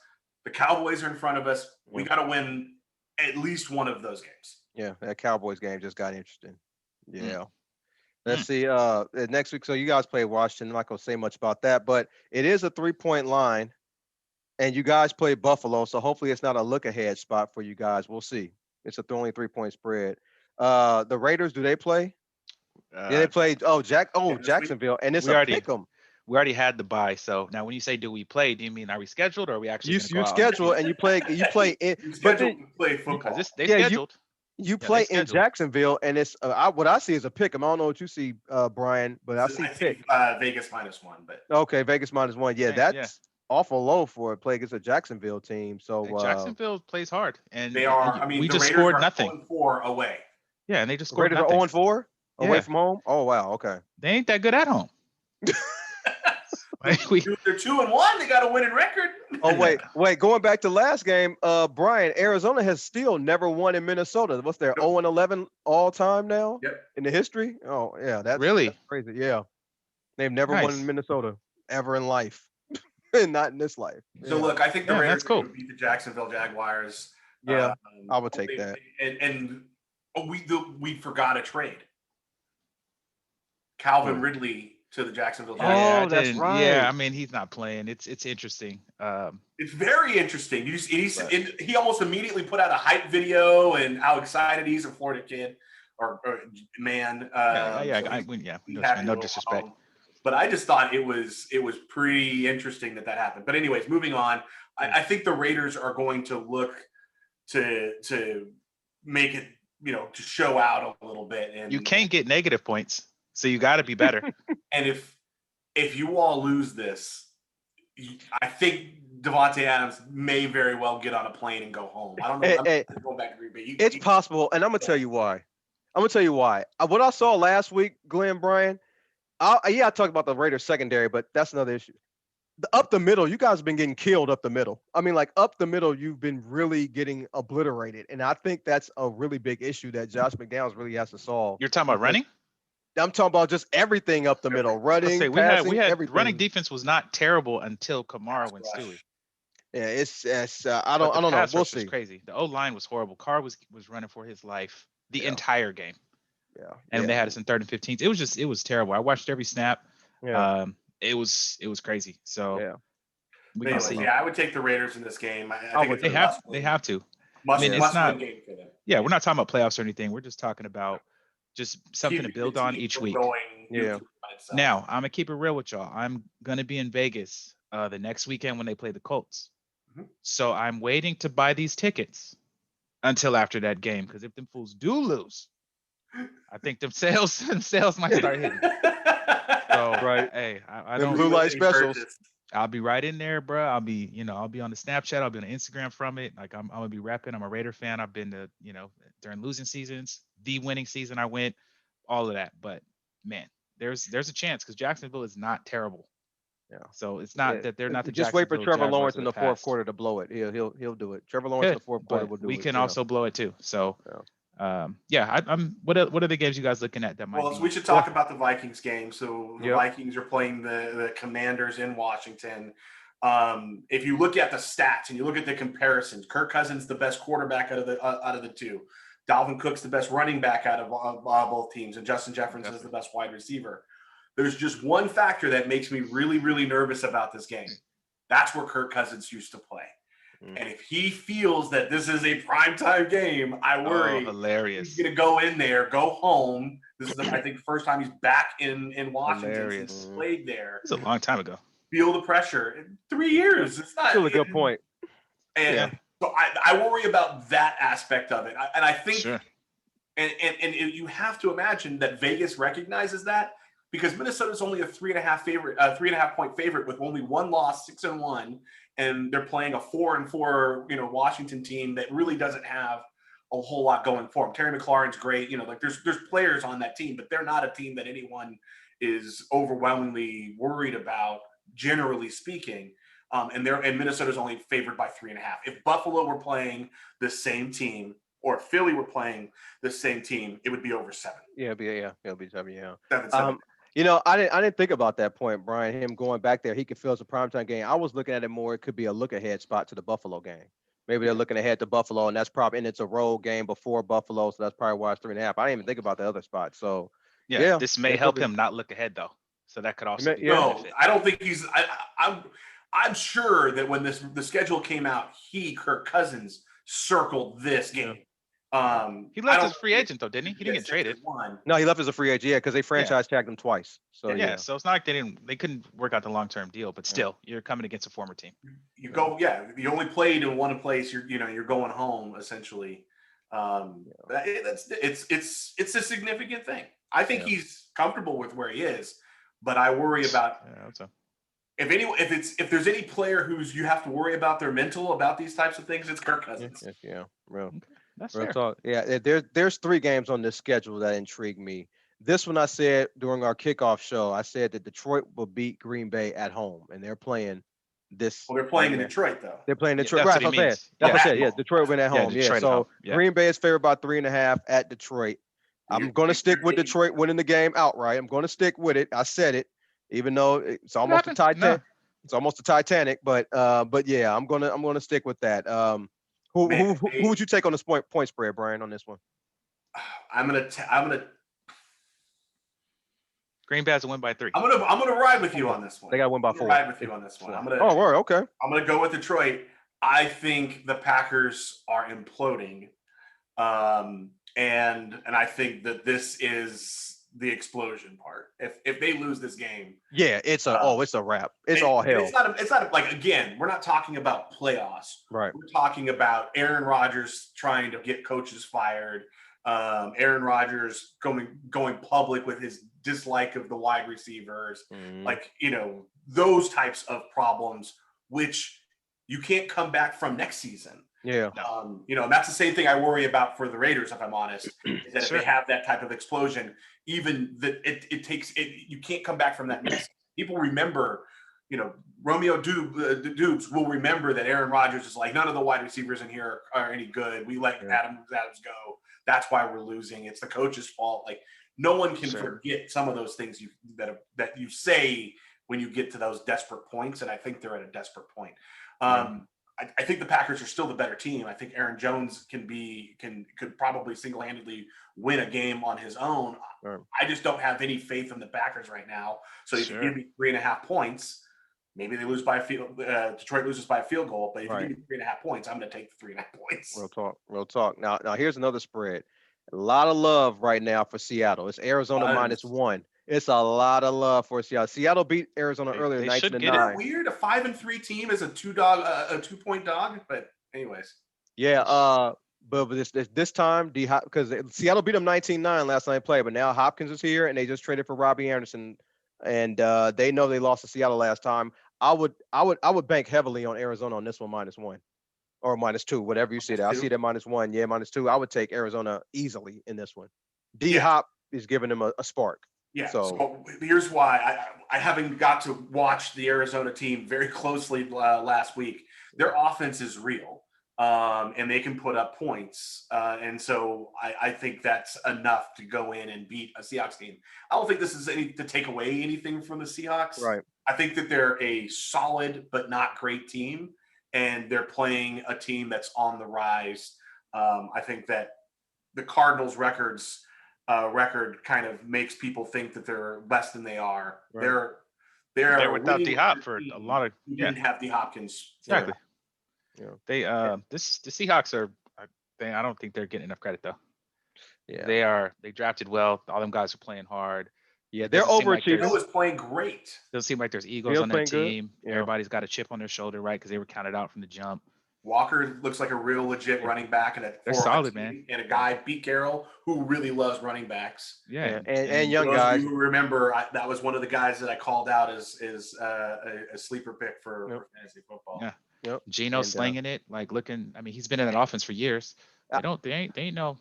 The Cowboys are in front of us. We got to win at least one of those games. Yeah, that Cowboys game just got interesting. Yeah. Mm. Let's see. Next week, so you guys play Washington. I'm not gonna say much about that, but it is a 3-point line, and you guys play Buffalo, so hopefully it's not a look ahead spot for you guys. We'll see. It's only 3-point spread. The Raiders, do they play? Yeah, they played. Jacksonville, and it's we a already- pick 'em. We already had the bye. So now when you say do we play, do you mean are we scheduled or are we actually You going to go out? schedule and you play in, You but scheduled then to play football. Because they Yeah, scheduled. you they play in scheduled. Jacksonville, and it's what I see is a pick 'em. I don't know what you see, Brian, but I see I pick. think Vegas -1, but Okay, Vegas -1. Yeah, Yeah, that's yeah. awful low for a play against a Jacksonville team. So Hey, Jacksonville plays hard, and they are. and I mean, we the just Raiders scored are nothing. 0-4 away. Yeah, and they just the scored Raiders are nothing. 0-4 away Yeah. from home. Oh wow, okay. They ain't that good at home. Like, we, They're 2-1. They got a winning record. Oh wait. Going back to last game, Brian, Arizona has still never won in Minnesota. What's their 0-11 all time now Yep. in the history? Oh yeah, that's Really? that's crazy. Yeah, they've never won Nice. in Minnesota ever in life, and not in this life. So Yeah. look, I think the Yeah, Raiders that's cool. are going to beat the Jacksonville Jaguars. Yeah, I would take they- that. And we forgot a trade. Calvin Ridley to the Jacksonville Oh, Jaguars. I that's didn't- right. Yeah, I mean he's not playing. It's interesting. It's very interesting. He almost immediately put out a hype video and how excited he's a Florida kid or man. No disrespect. But I just thought it was pretty interesting that happened. But anyways, moving on. I think the Raiders are going to look to make it, to show out a little bit. And You can't get negative points, so you got to be better. And if you all lose this, I think Devontae Adams may very well get on a plane and go home. I don't know. I'm going back to Green Bay. It's possible, and I'm gonna tell you why. What I saw last week, Glenn Bryan. I talked about the Raiders secondary, but that's another issue. Up the middle, you guys have been getting killed up the middle. I mean, like up the middle, you've been really getting obliterated, and I think that's a really big issue that Josh McDaniels really has to solve. You're talking about running? I'm talking about just everything up the middle, running, we passing, had everything. running defense was not terrible until Kamara went Stewie. Yeah, it's I don't know. We'll see. Crazy. The O line was horrible. Carr was running for his life the entire game. Yeah, and they had us in 3rd and 15. It was terrible. I watched every snap. Yeah. It was crazy. So yeah, we can see. Yeah, I would take the Raiders in this game. I think they have to. It's not game for them. Yeah, we're not talking about playoffs or anything. We're just talking about just something to build on each week. Now, I'm gonna keep it real with y'all. I'm gonna be in Vegas the next weekend when they play the Colts. Mm-hmm. So I'm waiting to buy these tickets until after that game, because if them fools do lose, I think them sales might start hitting. So right. Hey, I don't blue light specials. I'll be right in there, bro. I'll be on the Snapchat. I'll be on the Instagram from it. Like I'm gonna be repping. I'm a Raider fan. I've been to, during losing seasons, the winning season I went, all of that. But man, there's a chance because Jacksonville is not terrible. Yeah. So it's not that they're not the just wait for Trevor Jaguars Lawrence in the fourth past. quarter to blow it. He'll do it. Trevor Lawrence in the fourth quarter will do it. We can also blow it too. So I'm what are the games you guys looking at that might Well, we should talk about the Vikings game. So the Vikings are playing the Commanders in Washington. If you look at the stats and you look at the comparisons, Kirk Cousins the best quarterback out of the two. Dalvin Cook's the best running back out of both teams, and Justin Jefferson is the best wide receiver. There's just one factor that makes me really, really nervous about this game. That's where Kirk Cousins used to play. And if he feels that this is a primetime game, I worry. Hilarious. He's going to go in there, go home. This is, I think, the first time he's back in Washington since he played there. It's a long time ago. Feel the pressure. In 3 years. It's not. Still a good point. And so I worry about that aspect of it. And I think, and you have to imagine that Vegas recognizes that, because Minnesota's only a 3.5 point favorite with only one loss, 6-1, and they're playing a 4-4, Washington team that really doesn't have a whole lot going for them. Terry McLaurin's great, there's players on that team, but they're not a team that anyone is overwhelmingly worried about, generally speaking. and Minnesota's only favored by 3.5. If Buffalo were playing the same team, or if Philly were playing the same team, it would be over 7. Yeah, it'll be 7. Yeah. 7. I didn't think about that point, Brian. Him going back there, he could feel it's a primetime game. I was looking at it more. It could be a look ahead spot to the Buffalo game. Maybe they're looking ahead to Buffalo, and that's probably, and it's a road game before Buffalo, so that's probably why it's 3.5. I didn't even think about the other spot. So Yeah, this may it could help be. him not look ahead though. So that could also be a No, benefit. I don't think he's. I'm sure that when the schedule came out, Kirk Cousins circled this game. He left as a free agent though, didn't he? He didn't get traded. No, he left as a free agent, because they franchise tagged him twice. So so it's not like they couldn't work out the long-term deal, but still, you're coming against a former team. You go, you only played in one place. You're going home essentially. It's a significant thing. I think he's comfortable with where he is, but I worry about if there's any player who's you have to worry about their mental about these types of things, it's Kirk Cousins. Real. That's Real fair. talk. Yeah, there's 3 games on this schedule that intrigue me. This one I said during our kickoff show, I said that Detroit will beat Green Bay at home, and they're playing this. Well, they're playing in Detroit though. They're playing Detroit. That's right, what he means. That's what I said. Yeah, Detroit win at home. Detroit at so home. Green Bay is favored by 3.5 at Detroit. I'm going to stick with Detroit winning the game outright. I'm going to stick with it. I said it, even though it's almost a Titanic. It's almost a Titanic, but yeah, I'm gonna stick with that. Who would you take on the point spread, Brian, on this one? I'm gonna. Green Bay has to win by 3. I'm gonna ride with you on this one. They got to win by 4. Ride with you on this one. Okay. I'm gonna go with Detroit. I think the Packers are imploding, and I think that this is the explosion part. If they lose this game, it's a wrap. It's all hell. It's not like, again, we're not talking about playoffs. Right. We're talking about Aaron Rodgers trying to get coaches fired. Aaron Rodgers going public with his dislike of the wide receivers, those types of problems, which you can't come back from next season. Yeah. And that's the same thing I worry about for the Raiders, if I'm honest, is that if they have that type of explosion, even that it takes it, you can't come back from that mess. People remember, Romeo Dubes will remember that Aaron Rodgers is like, none of the wide receivers in here are any good. We let Adams go. That's why we're losing. It's the coach's fault. Like, no one can forget some of those things that you say when you get to those desperate points. And I think they're at a desperate point. I think the Packers are still the better team. I think Aaron Jones could probably single-handedly win a game on his own. Sure. I just don't have any faith in the Packers right now. So if you give me 3.5 points, maybe they lose by a field. Detroit loses by a field goal, but if you give me 3.5 points, I'm going to take the 3.5 points. Real talk. Now here's another spread. A lot of love right now for Seattle. It's Arizona -1. It's a lot of love for Seattle. Seattle beat Arizona earlier, 19-9. Isn't it weird? A 5-3 team is a 2-point dog. But anyways, but this time, because Seattle beat them 19-9 last night play, but now Hopkins is here, and they just traded for Robbie Anderson, and they know they lost to Seattle last time. I would bank heavily on Arizona on this one -1 or -2, whatever you see there. I see that -1, -2. I would take Arizona easily in this one. D-Hop is giving them a spark. Yeah. So here's why I haven't got to watch the Arizona team very closely last week. Their offense is real, and they can put up points. And so I think that's enough to go in and beat a Seahawks team. I don't think this is to take away anything from the Seahawks. Right. I think that they're a solid but not great team, and they're playing a team that's on the rise. I think that the Cardinals record kind of makes people think that they're less than they are. Right. They're without D-Hop for a lot of. You didn't have D Hopkins. Exactly. Yeah. The Seahawks are. I don't think they're getting enough credit though. Yeah. They drafted well. All them guys are playing hard. Yeah, they're overachieving. Like was playing great. Doesn't seem like there's egos on that team. Yeah. Everybody's got a chip on their shoulder, right? Because they were counted out from the jump. Walker looks like a real legit running back, and they're solid, man. And a guy, Pete Carroll, who really loves running backs. Yeah, and young guys. Who remember that was one of the guys that I called out as a sleeper pick for fantasy football. Yeah, yep. Geno slinging it, like looking. I mean, he's been in that offense for years. They ain't no.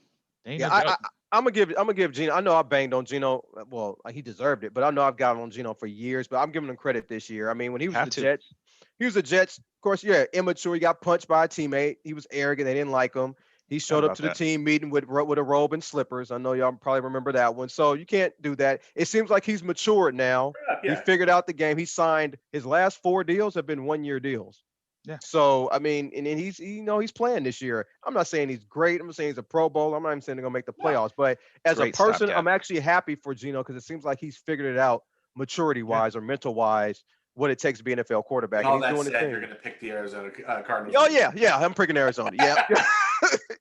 I'm gonna give Geno. I know I banged on Geno. Well, he deserved it, but I know I've got on Geno for years. But I'm giving him credit this year. I mean, when he was with the Jets, He was a Jets, of course. Yeah, immature. He got punched by a teammate. He was arrogant. They didn't like him. He Thought showed up about to the that. team meeting with a robe and slippers. I know y'all probably remember that one. So you can't do that. It seems like he's matured now. He Yeah. figured out the game. He signed his last 4 deals have been 1 year deals. Yeah. So I mean, and then he's playing this year. I'm not saying he's great. I'm not saying he's a Pro Bowl. I'm not even saying they're gonna make the No. playoffs. But as a Great person, stopgap. I'm actually happy for Gino because it seems like he's figured it out maturity Yeah. wise or mental wise what it takes to be an NFL And quarterback, and all he's that doing his said, you're thing. going to pick the Arizona Cardinals. Oh yeah, I'm picking Arizona. Yeah,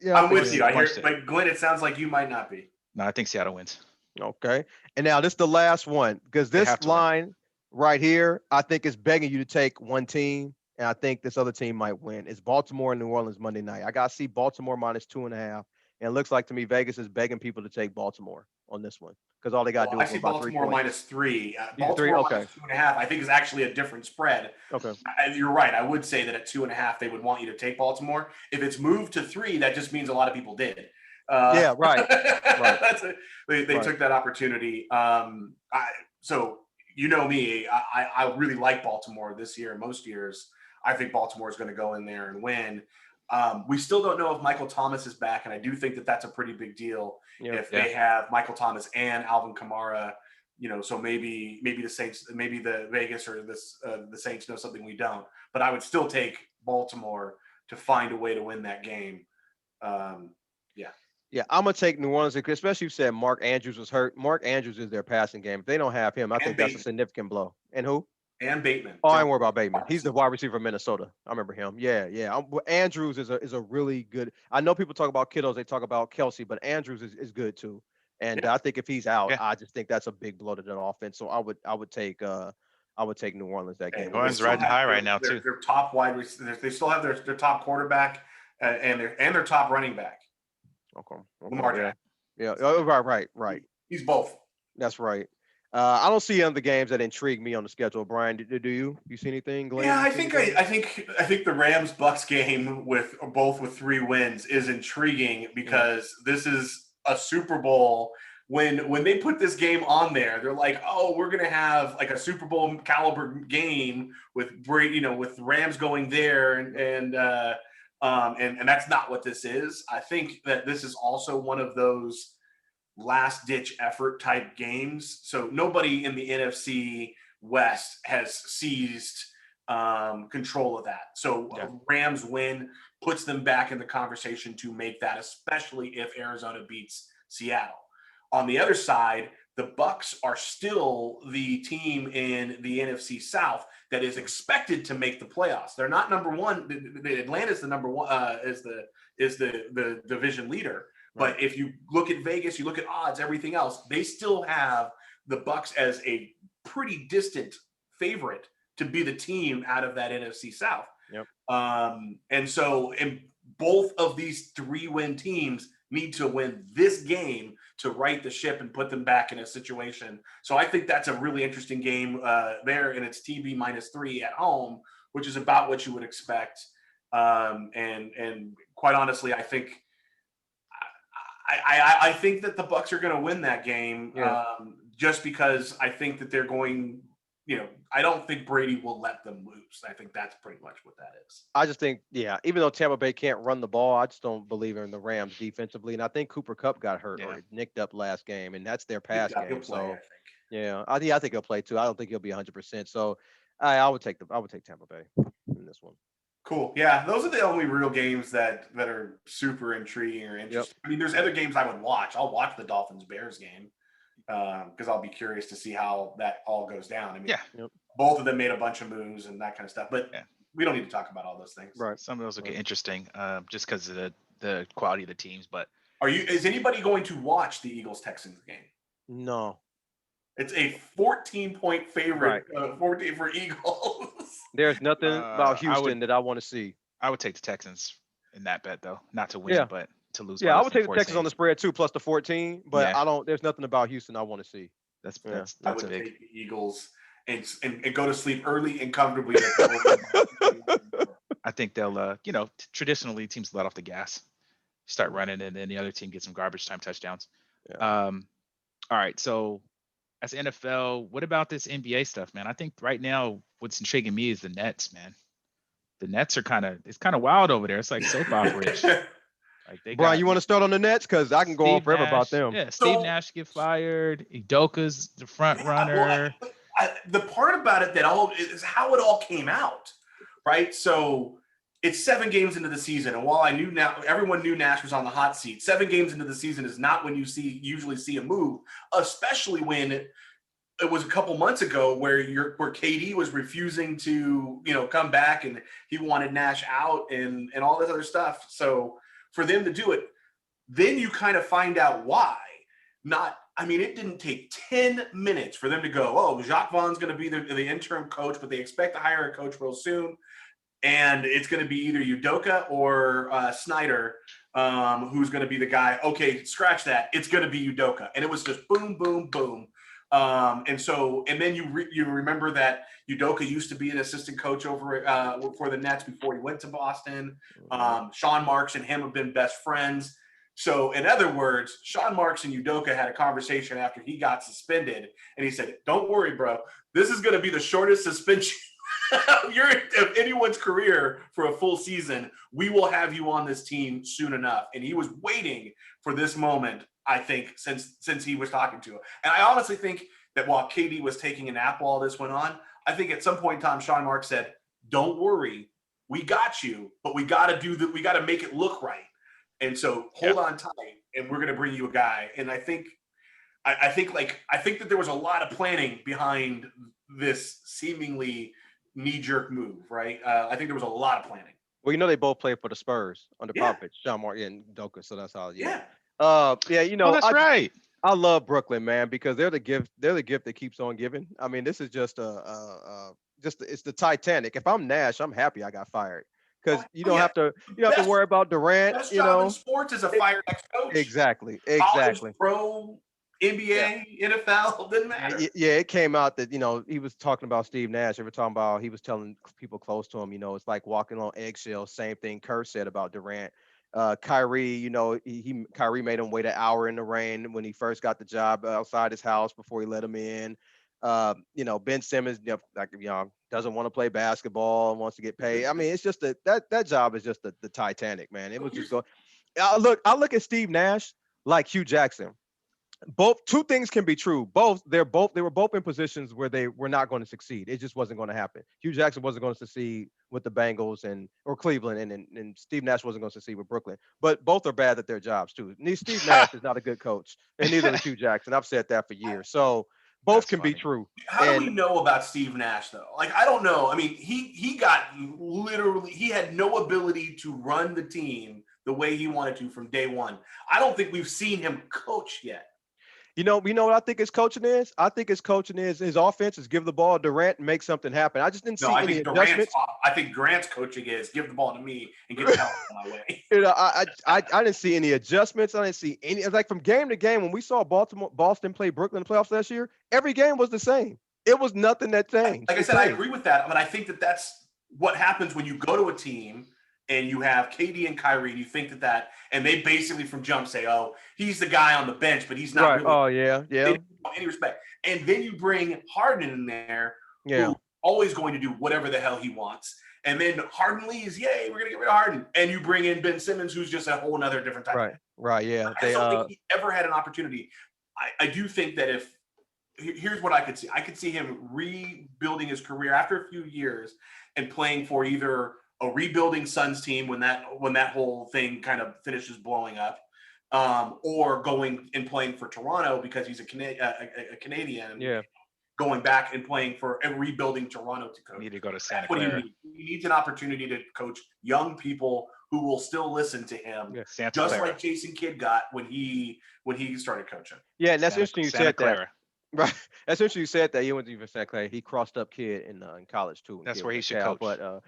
yeah, I'm I'm picking with you. I hear, Watch that. like Glenn. It sounds like you might not be. No, I think Seattle wins. Okay, and now this is the last one because They this have to win. line right here, I think is begging you to take one team, and I think this other team might win. It's Baltimore and New Orleans Monday night. I got to see Baltimore -2.5, and it looks like to me Vegas is begging people to take Baltimore on this one because all they got to Well, do I is go see about 3 Baltimore points. -3. You three? Baltimore Okay, -2.5. I think is actually a different spread. okay. You're right. I would say that at 2.5, they would want you to take Baltimore. If it's moved to 3, that just means a lot of people did. Yeah, right, right, That's they right. took that opportunity. So you know me, I really like Baltimore this year. Most years, I think Baltimore is going to go in there and win. We still don't know if Michael Thomas is back, and I do think that that's a pretty big deal Yeah, if Yeah. they have Michael Thomas and Alvin Kamara. So maybe the Saints, maybe the Vegas or the Saints know something we don't. But I would still take Baltimore to find a way to win that game. Yeah. yeah. I'm gonna take New Orleans, especially you said Mark Andrews was hurt. Mark Andrews is their passing game. If they don't have him, I And think that's a Bateman. significant blow. And who? And Bateman. Oh, I John ain't worried about Bateman. Roberts. He's the wide receiver from Minnesota. I remember him. Yeah, yeah. Andrews is a really good. I know people talk about Kittles, they talk about Kelsey, but Andrews is good too. And Yeah. I think if he's out, Yeah. I just think that's a big blow to that offense. So I would take New Orleans that Okay, game well, on they Horns this still one. riding have high right now too. their top wide receivers. They still have their top quarterback and their top running back, Okay. Lamar Yeah. Jackson. Yeah. Oh, right. He's both. That's right. I don't see any other games that intrigue me on the schedule. Brian, do you? You see anything, Glenn? Yeah, You I see think anything? I think the Rams Bucks game with both with 3 wins is intriguing Yeah. because this is a Super Bowl. When they put this game on there, they're like, oh, we're gonna have like a Super Bowl caliber game with Brady, with Rams going there and that's not what this is. I think that this is also one of those last ditch effort type games. So nobody in the NFC West has seized control of that. So Yeah. Rams win puts them back in the conversation to make that, especially if Arizona beats Seattle. On the other side, the Bucks are still the team in the NFC South that is expected to make the playoffs. They're not number one. The Atlanta's the number one is the division leader. But if you look at Vegas, you look at odds, everything else, they still have the Bucks as a pretty distant favorite to be the team out of that NFC South. Yep. And both of these 3-win teams need to win this game to right the ship and put them back in a situation. So I think that's a really interesting game there, and it's TB -3 at home, which is about what you would expect. And quite honestly, I think I think that the Bucks are going to win that game just because I think that they're going. I don't think Brady will let them lose. I think that's pretty much what that is. I just think, even though Tampa Bay can't run the ball, I just don't believe in the Rams defensively. And I think Cooper Kupp got hurt or nicked up last game, and that's their pass He'll game. play, I So think. yeah, I think he'll play too. I don't think he'll be 100%. So I would take Tampa Bay in this one. Cool. Yeah, those are the only real games that are super intriguing or interesting. I mean, there's other games I would watch. I'll watch the Dolphins-Bears game because I'll be curious to see how that all goes down. I mean, both of them made a bunch of moves and that kind of stuff, but we don't need to talk about all those things. Right. Some of those will get interesting just because of the quality of the teams. But is anybody going to watch the Eagles-Texans game? No. It's a 14-point favorite, 14 for Eagles. There's nothing about Houston that I want to see. I would take the Texans in that bet, though, not to win, but to lose. Yeah, I would take the Texans on the spread too, plus the 14. But I don't. There's nothing about Houston I want to see. That's I would big. take the Eagles and go to sleep early and comfortably. I think they'll, traditionally teams let off the gas, start running, and then the other team gets some garbage time touchdowns. Yeah. All right, so as NFL, what about this NBA stuff, man? I think right now what's intriguing me is the Nets, man. the Nets are it's kind of wild over there. It's like soap opera-ish. Like they Brian, got you want to start on the Nets? Because I can go on Steve forever about Nash. them. Yeah, Steve So Nash get fired. Udoka's the front yeah, well, runner. the part about it that all is how it all came out, right? So it's 7 games into the season, and while I knew now everyone knew Nash was on the hot seat, 7 games into the season is not when you usually see a move, especially when it was a couple months ago where KD was refusing to come back and he wanted Nash out and all this other stuff. So for them to do it, then you kind of find out why. It didn't take 10 minutes for them to go, oh, Jacques Vaughn's going to be the interim coach, but they expect to hire a coach real soon. And it's going to be either Udoka or Snyder, who's going to be the guy. Okay, scratch that. It's going to be Udoka. And it was just boom, boom, boom. And then you remember that Udoka used to be an assistant coach over for the Nets before he went to Boston. Sean Marks and him have been best friends. So in other words, Sean Marks and Udoka had a conversation after he got suspended, and he said, "Don't worry, bro. This is going to be the shortest suspension of anyone's career for a full season. We will have you on this team soon enough." And he was waiting for this moment, I think, since he was talking to him. And I honestly think that while KD was taking a nap while this went on, I think at some point in time, Sean Marks said, "Don't worry, we got you, but we got to make it look right. And so hold on tight, and we're going to bring you a guy." And I think that there was a lot of planning behind this seemingly knee-jerk move, right? I think there was a lot of planning. Well, they both played for the Spurs under Popovich, Sean Mark and Udoka, so that's how. Yeah. That's right. I love Brooklyn, man, because they're the gift that keeps on giving. I mean, this is just it's the Titanic. If I'm Nash, I'm happy I got fired. Because you don't have to worry about Durant. Best job in sports is a fired ex-coach. Exactly. College, pro, NBA, NFL, didn't matter. Yeah, it came out that he was talking about Steve Nash. He was telling people close to him, it's like walking on eggshells. Same thing Kerr said about Durant. Kyrie, Kyrie made him wait an hour in the rain when he first got the job outside his house before he let him in. Ben Simmons, doesn't want to play basketball and wants to get paid. I mean, it's just that job is just the Titanic, man. It was just going. I look at Steve Nash like Hugh Jackson. Two things can be true. They were both in positions where they were not going to succeed. It just wasn't going to happen. Hugh Jackson wasn't going to succeed with the Bengals or Cleveland, and Steve Nash wasn't going to succeed with Brooklyn. But both are bad at their jobs too. Steve Nash is not a good coach, and neither is Hugh Jackson. I've said that for years. So both can be true. How do we know about Steve Nash though? Like, I don't know. I mean, he had no ability to run the team the way he wanted to from day one. I don't think we've seen him coach yet. You know what I think his coaching is? I think his coaching is his offense is give the ball to Durant and make something happen. I just didn't see any adjustments. I think Durant's coaching is give the ball to me and get the hell out of my way. I didn't see any adjustments. I didn't see any. It's like from game to game when we saw Boston play Brooklyn in the playoffs last year, every game was the same. It was nothing that changed. Like I said, I agree with that, but I think that that's what happens when you go to a team and you have KD and Kyrie, and you think that, and they basically from jump say, "Oh, he's the guy on the bench, but he's not right. really." Oh yeah. Any respect, and then you bring Harden in there, who's always going to do whatever the hell he wants, and then Harden leaves. Yay, we're gonna get rid of Harden, and you bring in Ben Simmons, who's just a whole nother different type. Right. Yeah. I don't think he ever had an opportunity. I do think that here's what I could see. I could see him rebuilding his career after a few years and playing for either a rebuilding Suns team when that whole thing kind of finishes blowing up, or going and playing for Toronto because he's a Canadian. Yeah. Going back and playing for a rebuilding Toronto to coach. Need to go to Santa Clara. He needs an opportunity to coach young people who will still listen to him, like Jason Kidd got when he started coaching. Yeah, and that's interesting you said Clara. that. Right. That's interesting you said that. He went to even Santa Clara. He crossed up Kidd in college too. That's where he should coach. But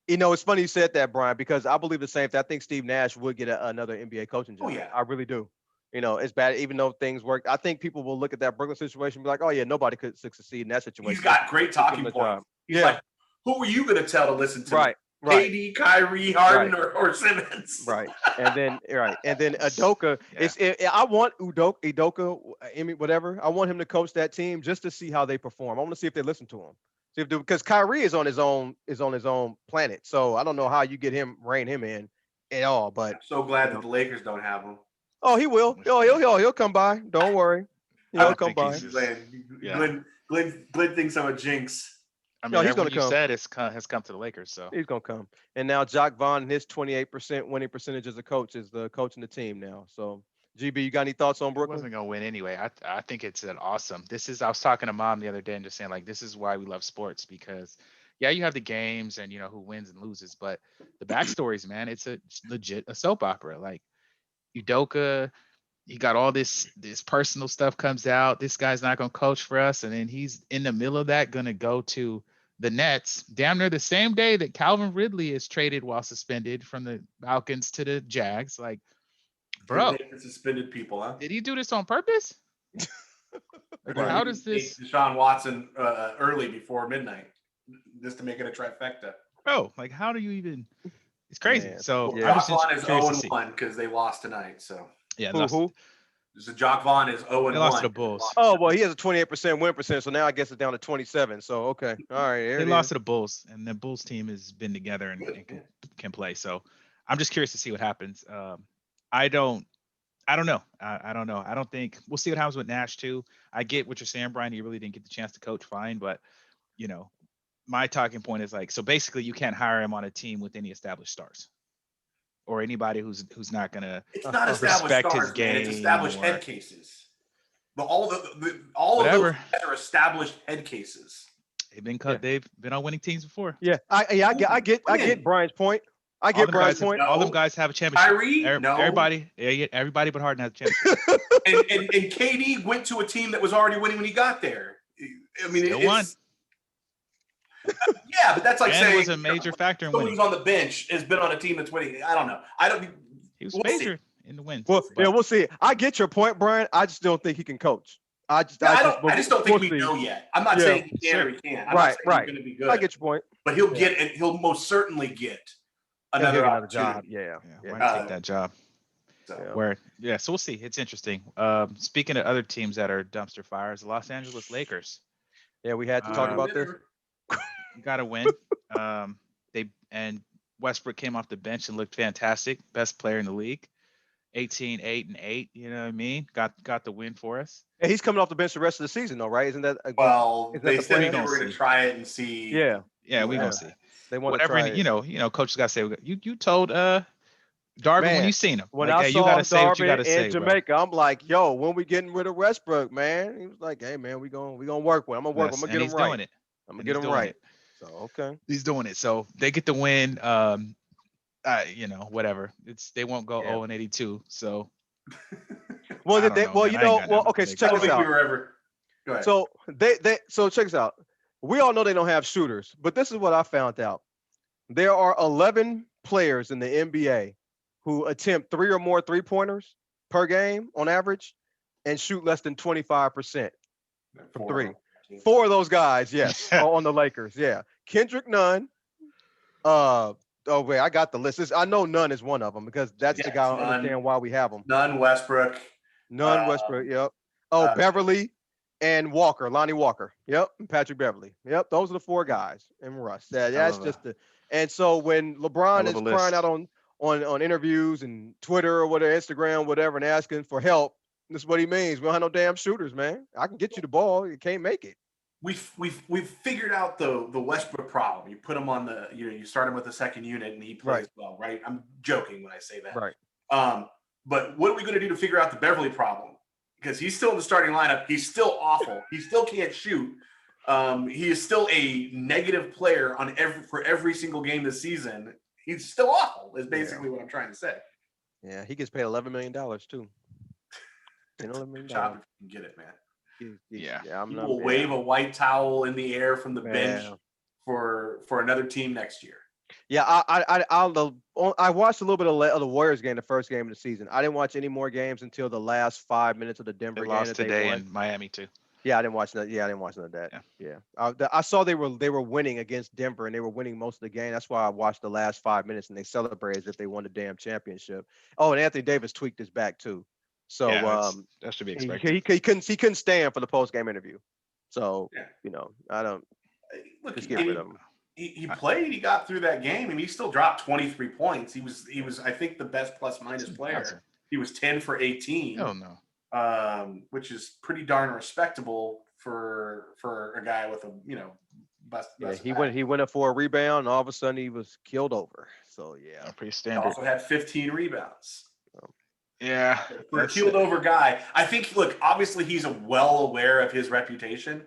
it's funny you said that, Brian, because I believe the same thing. I think Steve Nash would get another NBA coaching job. Oh, yeah. I really do. It's bad, even though things work. I think people will look at that Brooklyn situation and be like, "Oh yeah, nobody could succeed in that situation." He's got great talking points. He's like, who are you going to tell to listen to? Right. KD, Kyrie, Harden, or Simmons. Right. And then Udoka. Yeah. I want Udoka, whatever. I want him to coach that team just to see how they perform. I want to see if they listen to him. See, because Kyrie is on his own planet. So I don't know how you get him rein him in at all. But I'm so glad that the Lakers don't have him. oh, he will. He'll come by. Don't worry. I He'll don't come think by. he's yeah. Glenn thinks I'm a jinx. I No, mean, he's gonna everyone you come. said has come to the Lakers. So He's gonna come. And now Jock Vaughn and his 28% winning percentage as a coach is the coaching the team now. So GB, you got any thoughts on he Brooklyn? wasn't gonna win anyway. I think it's an awesome. This is I was talking to mom the other day and just saying like this is why we love sports because yeah, you have the games and you know who wins and loses, but the backstories, man, it's legit a soap opera. Like Udoka, he got all this personal stuff comes out. This guy's not gonna coach for us, and then he's in the middle of that gonna go to the Nets, damn near the same day that Calvin Ridley is traded while suspended from the Falcons to the Jags. Like, Good bro, day for suspended people, huh? did he do this on purpose? Like, Or how you does take this, Deshaun Watson early before midnight just to make it a trifecta? bro? Like, how do you even? It's crazy. Man. So Well, Yeah. I'm Jock just Vaughn is curious to 0 see. 1 because they lost tonight. So Yeah, Who? so Jock Vaughn is 0 they lost to 1. the Bulls. Oh, well, he has a 28% win percentage, so now I guess it's down to 27. So okay, all right, there They it lost is. to the Bulls, and the Bulls team has been together and Yeah. can play. So I'm just curious to see what happens. I don't. I don't know. I don't know. I don't think we'll see what happens with Nash too. I get what you're saying, Brian. He really didn't get the chance to coach, fine, but you know, my talking point is like, so basically, you can't hire him on a team with any established stars or anybody who's not gonna It's not established respect his stars, man. It's game established or head cases. All of those whatever. guys are established head cases. They've been Yeah. cut. They've been on winning teams before. Yeah, I get Brian's point. I All get them Brian's guys, point. all them No. guys have a championship. Kyrie, no. Everybody, yeah, everybody but Harden has a championship. And KD went to a team that was already winning when he got there. I mean, Still won. Yeah, but that's like And saying was a major factor in somebody winning. who's on the bench has been on a team that's winning. I don't know. He was We'll see. major in the wins. Well, but yeah, we'll see. I get your point, Brian. I just don't think he can coach. I just don't think we see. know yet. I'm not Yeah. saying he can or he can't. I'm not saying Right. he's going to be good. I get your point. But he'll most certainly get another He'll get opportunity. job. Yeah. Why not take that job? So. So we'll see. It's interesting. Speaking of other teams that are dumpster fires, the Los Angeles Lakers Yeah, we had to talk about this. got a win. And Westbrook came off the bench and looked fantastic. Best player in the league. 18, 8, and 8. You know what I mean? Got the win for us. And he's coming off the bench the rest of the season, though, right? Isn't that Well, isn't that they the said plan? they were going to try it and see. Yeah. Yeah, we're Yeah. gonna see. They want Whatever, to try it. coach got to say. You told Darvin when Man, you seen him. When like, I hey, saw you gotta say what you Darvin gotta in say, Jamaica, I'm like, yo, when we getting rid of Westbrook, man? He was like, hey, man, we gonna work with him. I'm gonna work. Yes, I'm gonna and get he's him right. doing it. I'm gonna And get he's him doing right. it. So okay. He's doing it. So they get the win. Whatever. They won't go Yeah. 0-82. So Well, I don't know, man. I ain't got nothing okay. to So make check I don't this think out. we were ever. Go ahead. So so check this out. We all know they don't have shooters, but this is what I found out. There are 11 players in the NBA who attempt 3 or more 3-pointers per game on average and shoot less than 25% from 3. 4 of those guys, yes, are on the Lakers. Yeah. Kendrick Nunn. Oh wait, I got the list. I know Nunn is one of them because that's the guy I don't understand why we have him. Nunn, Westbrook. Nunn, Westbrook, yep. Oh, Beverly and Walker, Lonnie Walker. Yep, and Patrick Beverly. Yep, those are the 4 guys. And Russ. That's just the. And so when LeBron is crying out on interviews and Twitter or whatever, Instagram, whatever, and asking for help, this is what he means. We don't have no damn shooters, man. I can get you the ball, you can't make it. We've figured out the Westbrook problem. You put him on you start him with the second unit and he plays well, right? I'm joking when I say that. Right. But what are we going to do to figure out the Beverly problem? Because he's still in the starting lineup. He's still awful. He still can't shoot. He is still a negative player for every single game this season. He's still awful. Is basically what I'm trying to say. Yeah, he gets paid $11 million too. $11 million. Chop if you can get it, man. Yeah. He will wave a white towel in the air from the bench for another team next year. Yeah, I watched a little bit of the Warriors game, the first game of the season. I didn't watch any more games until the last 5 minutes of the Denver game. Lost today in Miami too. Yeah, I didn't watch that. Yeah, I didn't watch none of that. Yeah. I saw they were winning against Denver and they were winning most of the game. That's why I watched the last 5 minutes and they celebrated as if they won the damn championship. Oh, and Anthony Davis tweaked his back too. So that should be expected. He couldn't stand for the post game interview. So I don't. Look, Just get rid of him. he played. He got through that game, and he still dropped 23 points. He was I think the best plus minus player. He was 10 for 18. Oh no. Which is pretty darn respectable for a guy with a best. Yeah, he went up for a rebound, and all of a sudden he was killed over. So yeah, Pretty He standard. also had 15 rebounds. Yeah. For a keeled over guy, I think. Look, obviously he's well aware of his reputation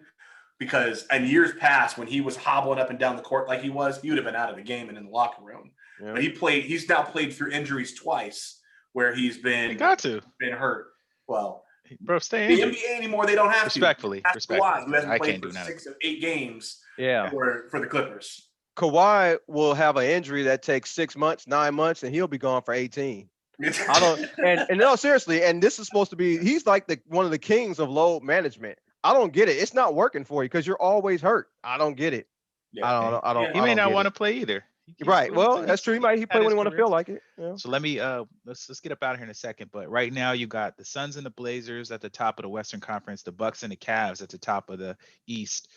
because in years past when he was hobbling up and down the court like he would have been out of the game and in the locker room. yeah. But he's now played through injuries twice where he's been hurt. Well, Bro, stay the injured. NBA anymore, they don't have Respectfully. to. Kawhi, who hasn't I played can't for do none of 6 of 8 games Yeah. for the Clippers. Kawhi will have an injury that takes 6 months, 9 months, and he'll be gone for 18. I don't and no, seriously, and this is supposed to be he's like one of the kings of load management. I don't get it. It's not working for you because you're always hurt. I don't get it. Yeah. I don't. He may not want to play either. Right. Well, that's true. He play when he want to feel like it. Yeah. So let me let's get up out of here in a second. But right now you got the Suns and the Blazers at the top of the Western Conference, the Bucks and the Cavs at the top of the East.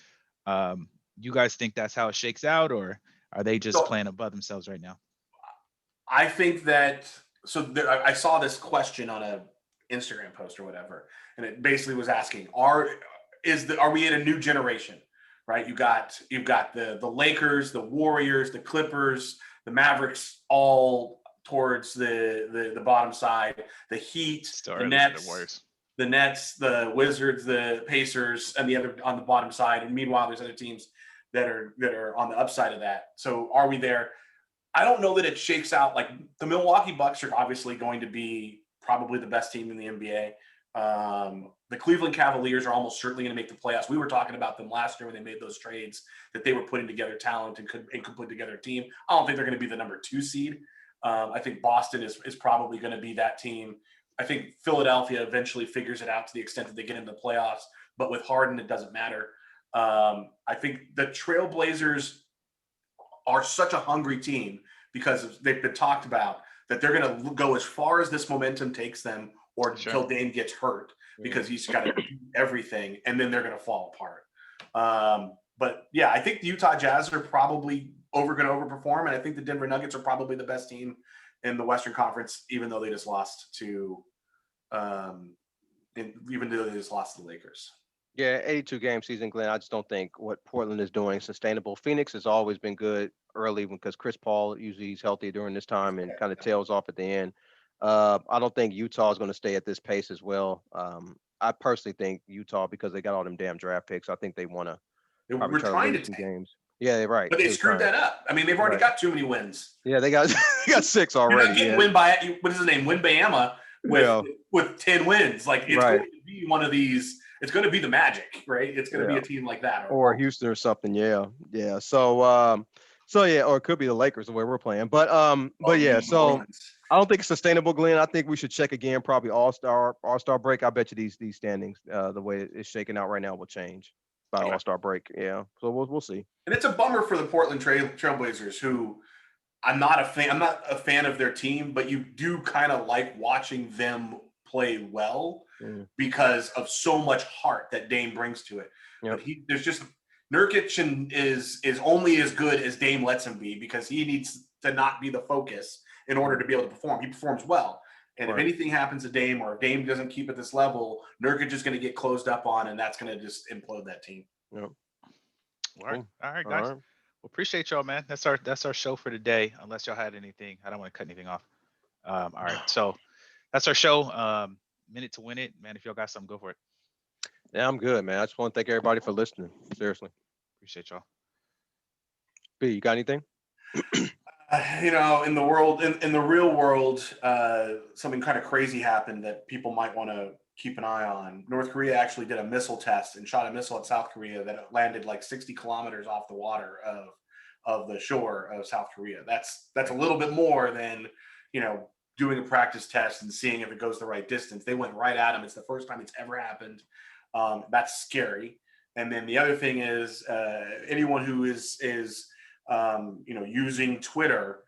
You guys think that's how it shakes out, or are they just playing above themselves right now? I think that I saw this question on a Instagram post or whatever, and it basically was asking, are we in a new generation? Right? You've got the Lakers, the Warriors, the Clippers, the Mavericks, all towards the bottom side. The Heat, the Nets, the Wizards, the Pacers, and the other on the bottom side. And meanwhile, there's other teams that are on the upside of that. So are we there? I don't know that it shakes out. Like the Milwaukee Bucks are obviously going to be probably the best team in the NBA. The Cleveland Cavaliers are almost certainly going to make the playoffs. We were talking about them last year when they made those trades that they were putting together talent and could put together a team. I don't think they're going to be the number 2 seed. I think Boston is probably going to be that team. I think Philadelphia eventually figures it out to the extent that they get into the playoffs, but with Harden, it doesn't matter. I think the Trailblazers are such a hungry team because they've been talked about that they're going to go as far as this momentum takes them or until Dame gets hurt because he's got to do everything, and then they're going to fall apart. But yeah, I think the Utah Jazz are probably going to overperform, and I think the Denver Nuggets are probably the best team in the Western Conference, even though they just lost to the Lakers. Yeah, 82-game season, Glenn. I just don't think what Portland is doing is sustainable. Phoenix has always been good early because Chris Paul usually he's healthy during this time and kind of tails off at the end. I don't think Utah is going to stay at this pace as well. I personally think Utah, because they got all them damn draft picks, I think they want to. We're trying to take games. Yeah, they're right. But they screwed that up. I mean, they've already got too many wins. Yeah, they got 6 already. You're not win by what is his name? Wimbayama with 10 wins. Like it's going to be one of these. It's going to be the Magic, right? It's going to be a team like that, or Houston or something. Yeah. So yeah, or it could be the Lakers the way we're playing. But yeah. So I don't think it's sustainable, Glenn. I think we should check again, probably All-Star break. I bet you these standings, the way it's shaking out right now, will change by All-Star break. Yeah. So we'll see. And it's a bummer for the Portland Trailblazers, who I'm not a fan of their team, but you do kind of like watching them play well because of so much heart that Dame brings to it. Yep. But there's just Nurkic is only as good as Dame lets him be because he needs to not be the focus in order to be able to perform. He performs well. And if anything happens to Dame or if Dame doesn't keep at this level, Nurkic is going to get closed up on, and that's going to just implode that team. Yep. All right, guys. Well, appreciate y'all, man. That's our show for today. Unless y'all had anything, I don't want to cut anything off. All right, so that's our show. Minute to win it, man. If y'all got something, go for it. Yeah, I'm good, man. I just want to thank everybody for listening. Seriously, appreciate y'all. B, you got anything? In the world, in the real world, something kind of crazy happened that people might want to keep an eye on. North Korea actually did a missile test and shot a missile at South Korea that landed like 60 kilometers off the water of the shore of South Korea. That's a little bit more than, doing a practice test and seeing if it goes the right distance. They went right at him. It's the first time it's ever happened. That's scary. And then the other thing is anyone who is using Twitter,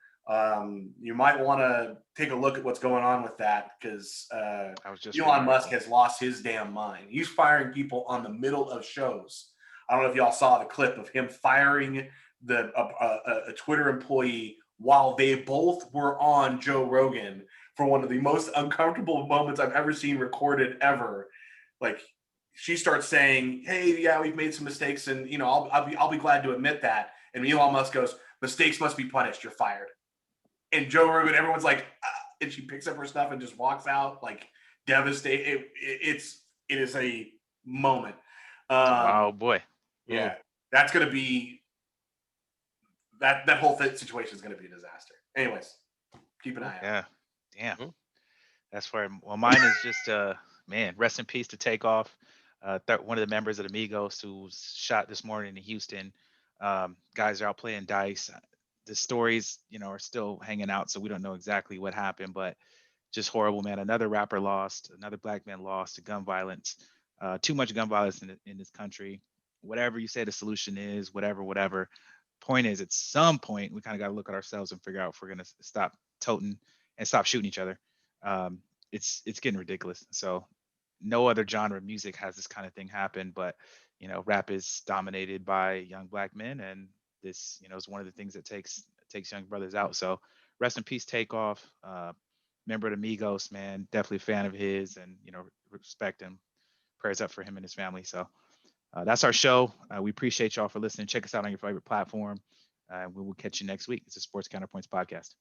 you might want to take a look at what's going on with that because Elon Musk has lost his damn mind. He's firing people on the middle of shows. I don't know if y'all saw the clip of him firing a Twitter employee while they both were on Joe Rogan for one of the most uncomfortable moments I've ever seen recorded ever. Like, she starts saying, "Hey, yeah, we've made some mistakes, and I'll be glad to admit that." And Elon Musk goes, "Mistakes must be punished. You're fired." And Joe Rogan, everyone's like, ah, and she picks up her stuff and just walks out, like, devastated. It is a moment. Wow, boy. Yeah, that's gonna be that whole situation is gonna be a disaster. Anyways, keep an eye out. Yeah. Damn. Mhm. That's where, well, mine is just man, rest in peace to Takeoff. One of the members of the Migos who was shot this morning in Houston. Guys are out playing dice. The stories, are still hanging out, so we don't know exactly what happened, but just horrible, man. Another rapper lost, another black man lost to gun violence. Too much gun violence in this country. Whatever you say the solution is, whatever. Point is, at some point, we kind of got to look at ourselves and figure out if we're gonna stop toting and stop shooting each other. Um, it's getting ridiculous. So no other genre of music has this kind of thing happen, but rap is dominated by young black men, and this is one of the things that takes young brothers out. So rest in peace, Takeoff. Member of the Migos, man, definitely a fan of his, and respect him. Prayers up for him and his family. So that's our show. We appreciate y'all for listening. Check us out on your favorite platform. We will catch you next week. It's a Sports Counterpoints podcast.